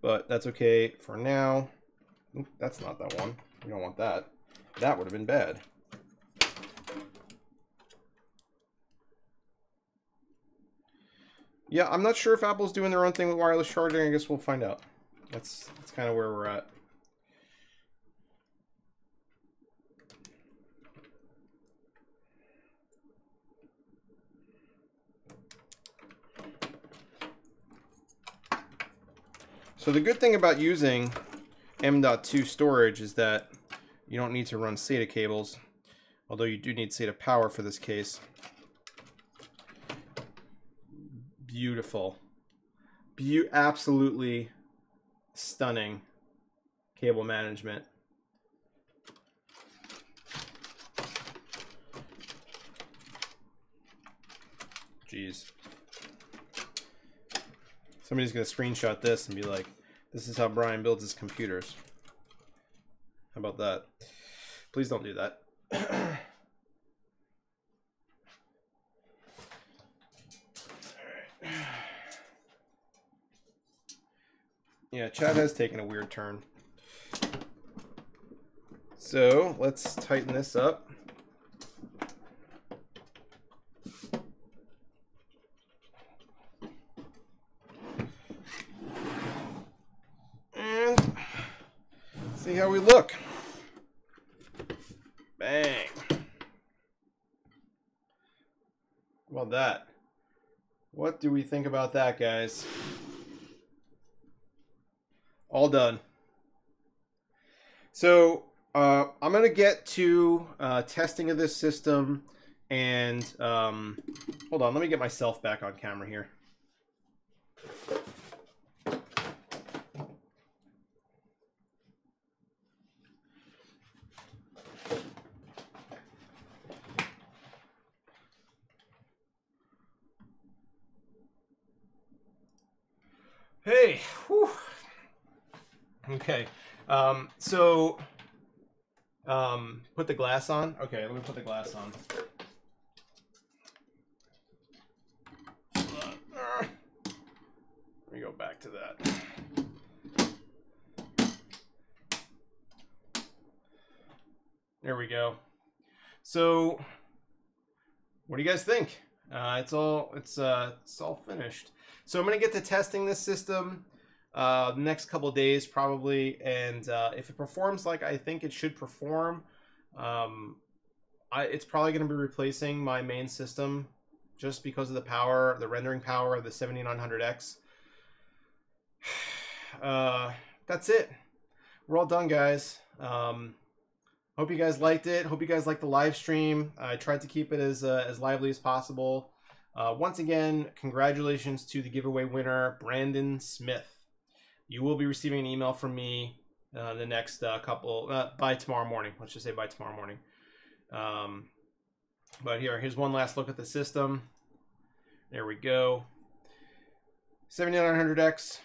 but that's okay for now. Oop, that's not that one. We don't want that. That would have been bad. Yeah, I'm not sure if Apple's doing their own thing with wireless charging. I guess we'll find out. That's kind of where we're at. So the good thing about using M.2 storage is that you don't need to run SATA cables, although you do need SATA power for this case. Beautiful. Absolutely stunning cable management. Jeez. Somebody's going to screenshot this and be like, this is how Brian builds his computers. How about that? Please don't do that. Yeah, chat has taken a weird turn. So let's tighten this up. And see how we look. Bang. How about that? What do we think about that, guys? All done. So I'm going to get to testing of this system, and hold on, let me get myself back on camera here. Hey, whew. Okay, so put the glass on. Okay, let me put the glass on. Let me go back to that. There we go. So, what do you guys think? It's all finished. So I'm gonna get to testing this system the next couple of days probably, and if it performs like I think it should perform, it's probably going to be replacing my main system just because of the power, the rendering power of the 7900X. That's it. We're all done, guys. Hope you guys liked it. Hope you guys liked the live stream. I tried to keep it as lively as possible. Once again, congratulations to the giveaway winner, Brandon Smith. You will be receiving an email from me the next by tomorrow morning. Let's just say by tomorrow morning. But here's one last look at the system. There we go. 7900X,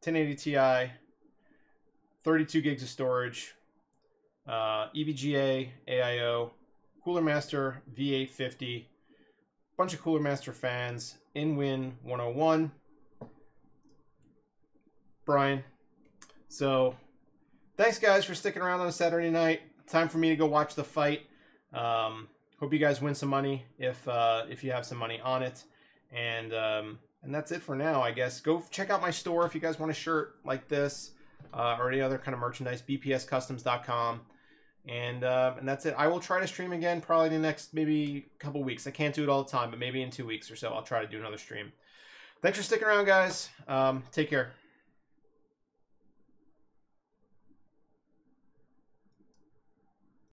1080 Ti, 32 gigs of storage, EVGA, AIO, Cooler Master V850, bunch of Cooler Master fans, InWin 101. Brian. So, thanks guys for sticking around on a Saturday night. Time for me to go watch the fight. Hope you guys win some money if you have some money on it. And that's it for now, I guess. Go check out my store if you guys want a shirt like this or any other kind of merchandise. bpscustoms.com. And that's it. I will try to stream again probably in the next maybe couple weeks. I can't do it all the time, but maybe in 2 weeks or so I'll try to do another stream. Thanks for sticking around, guys. Take care.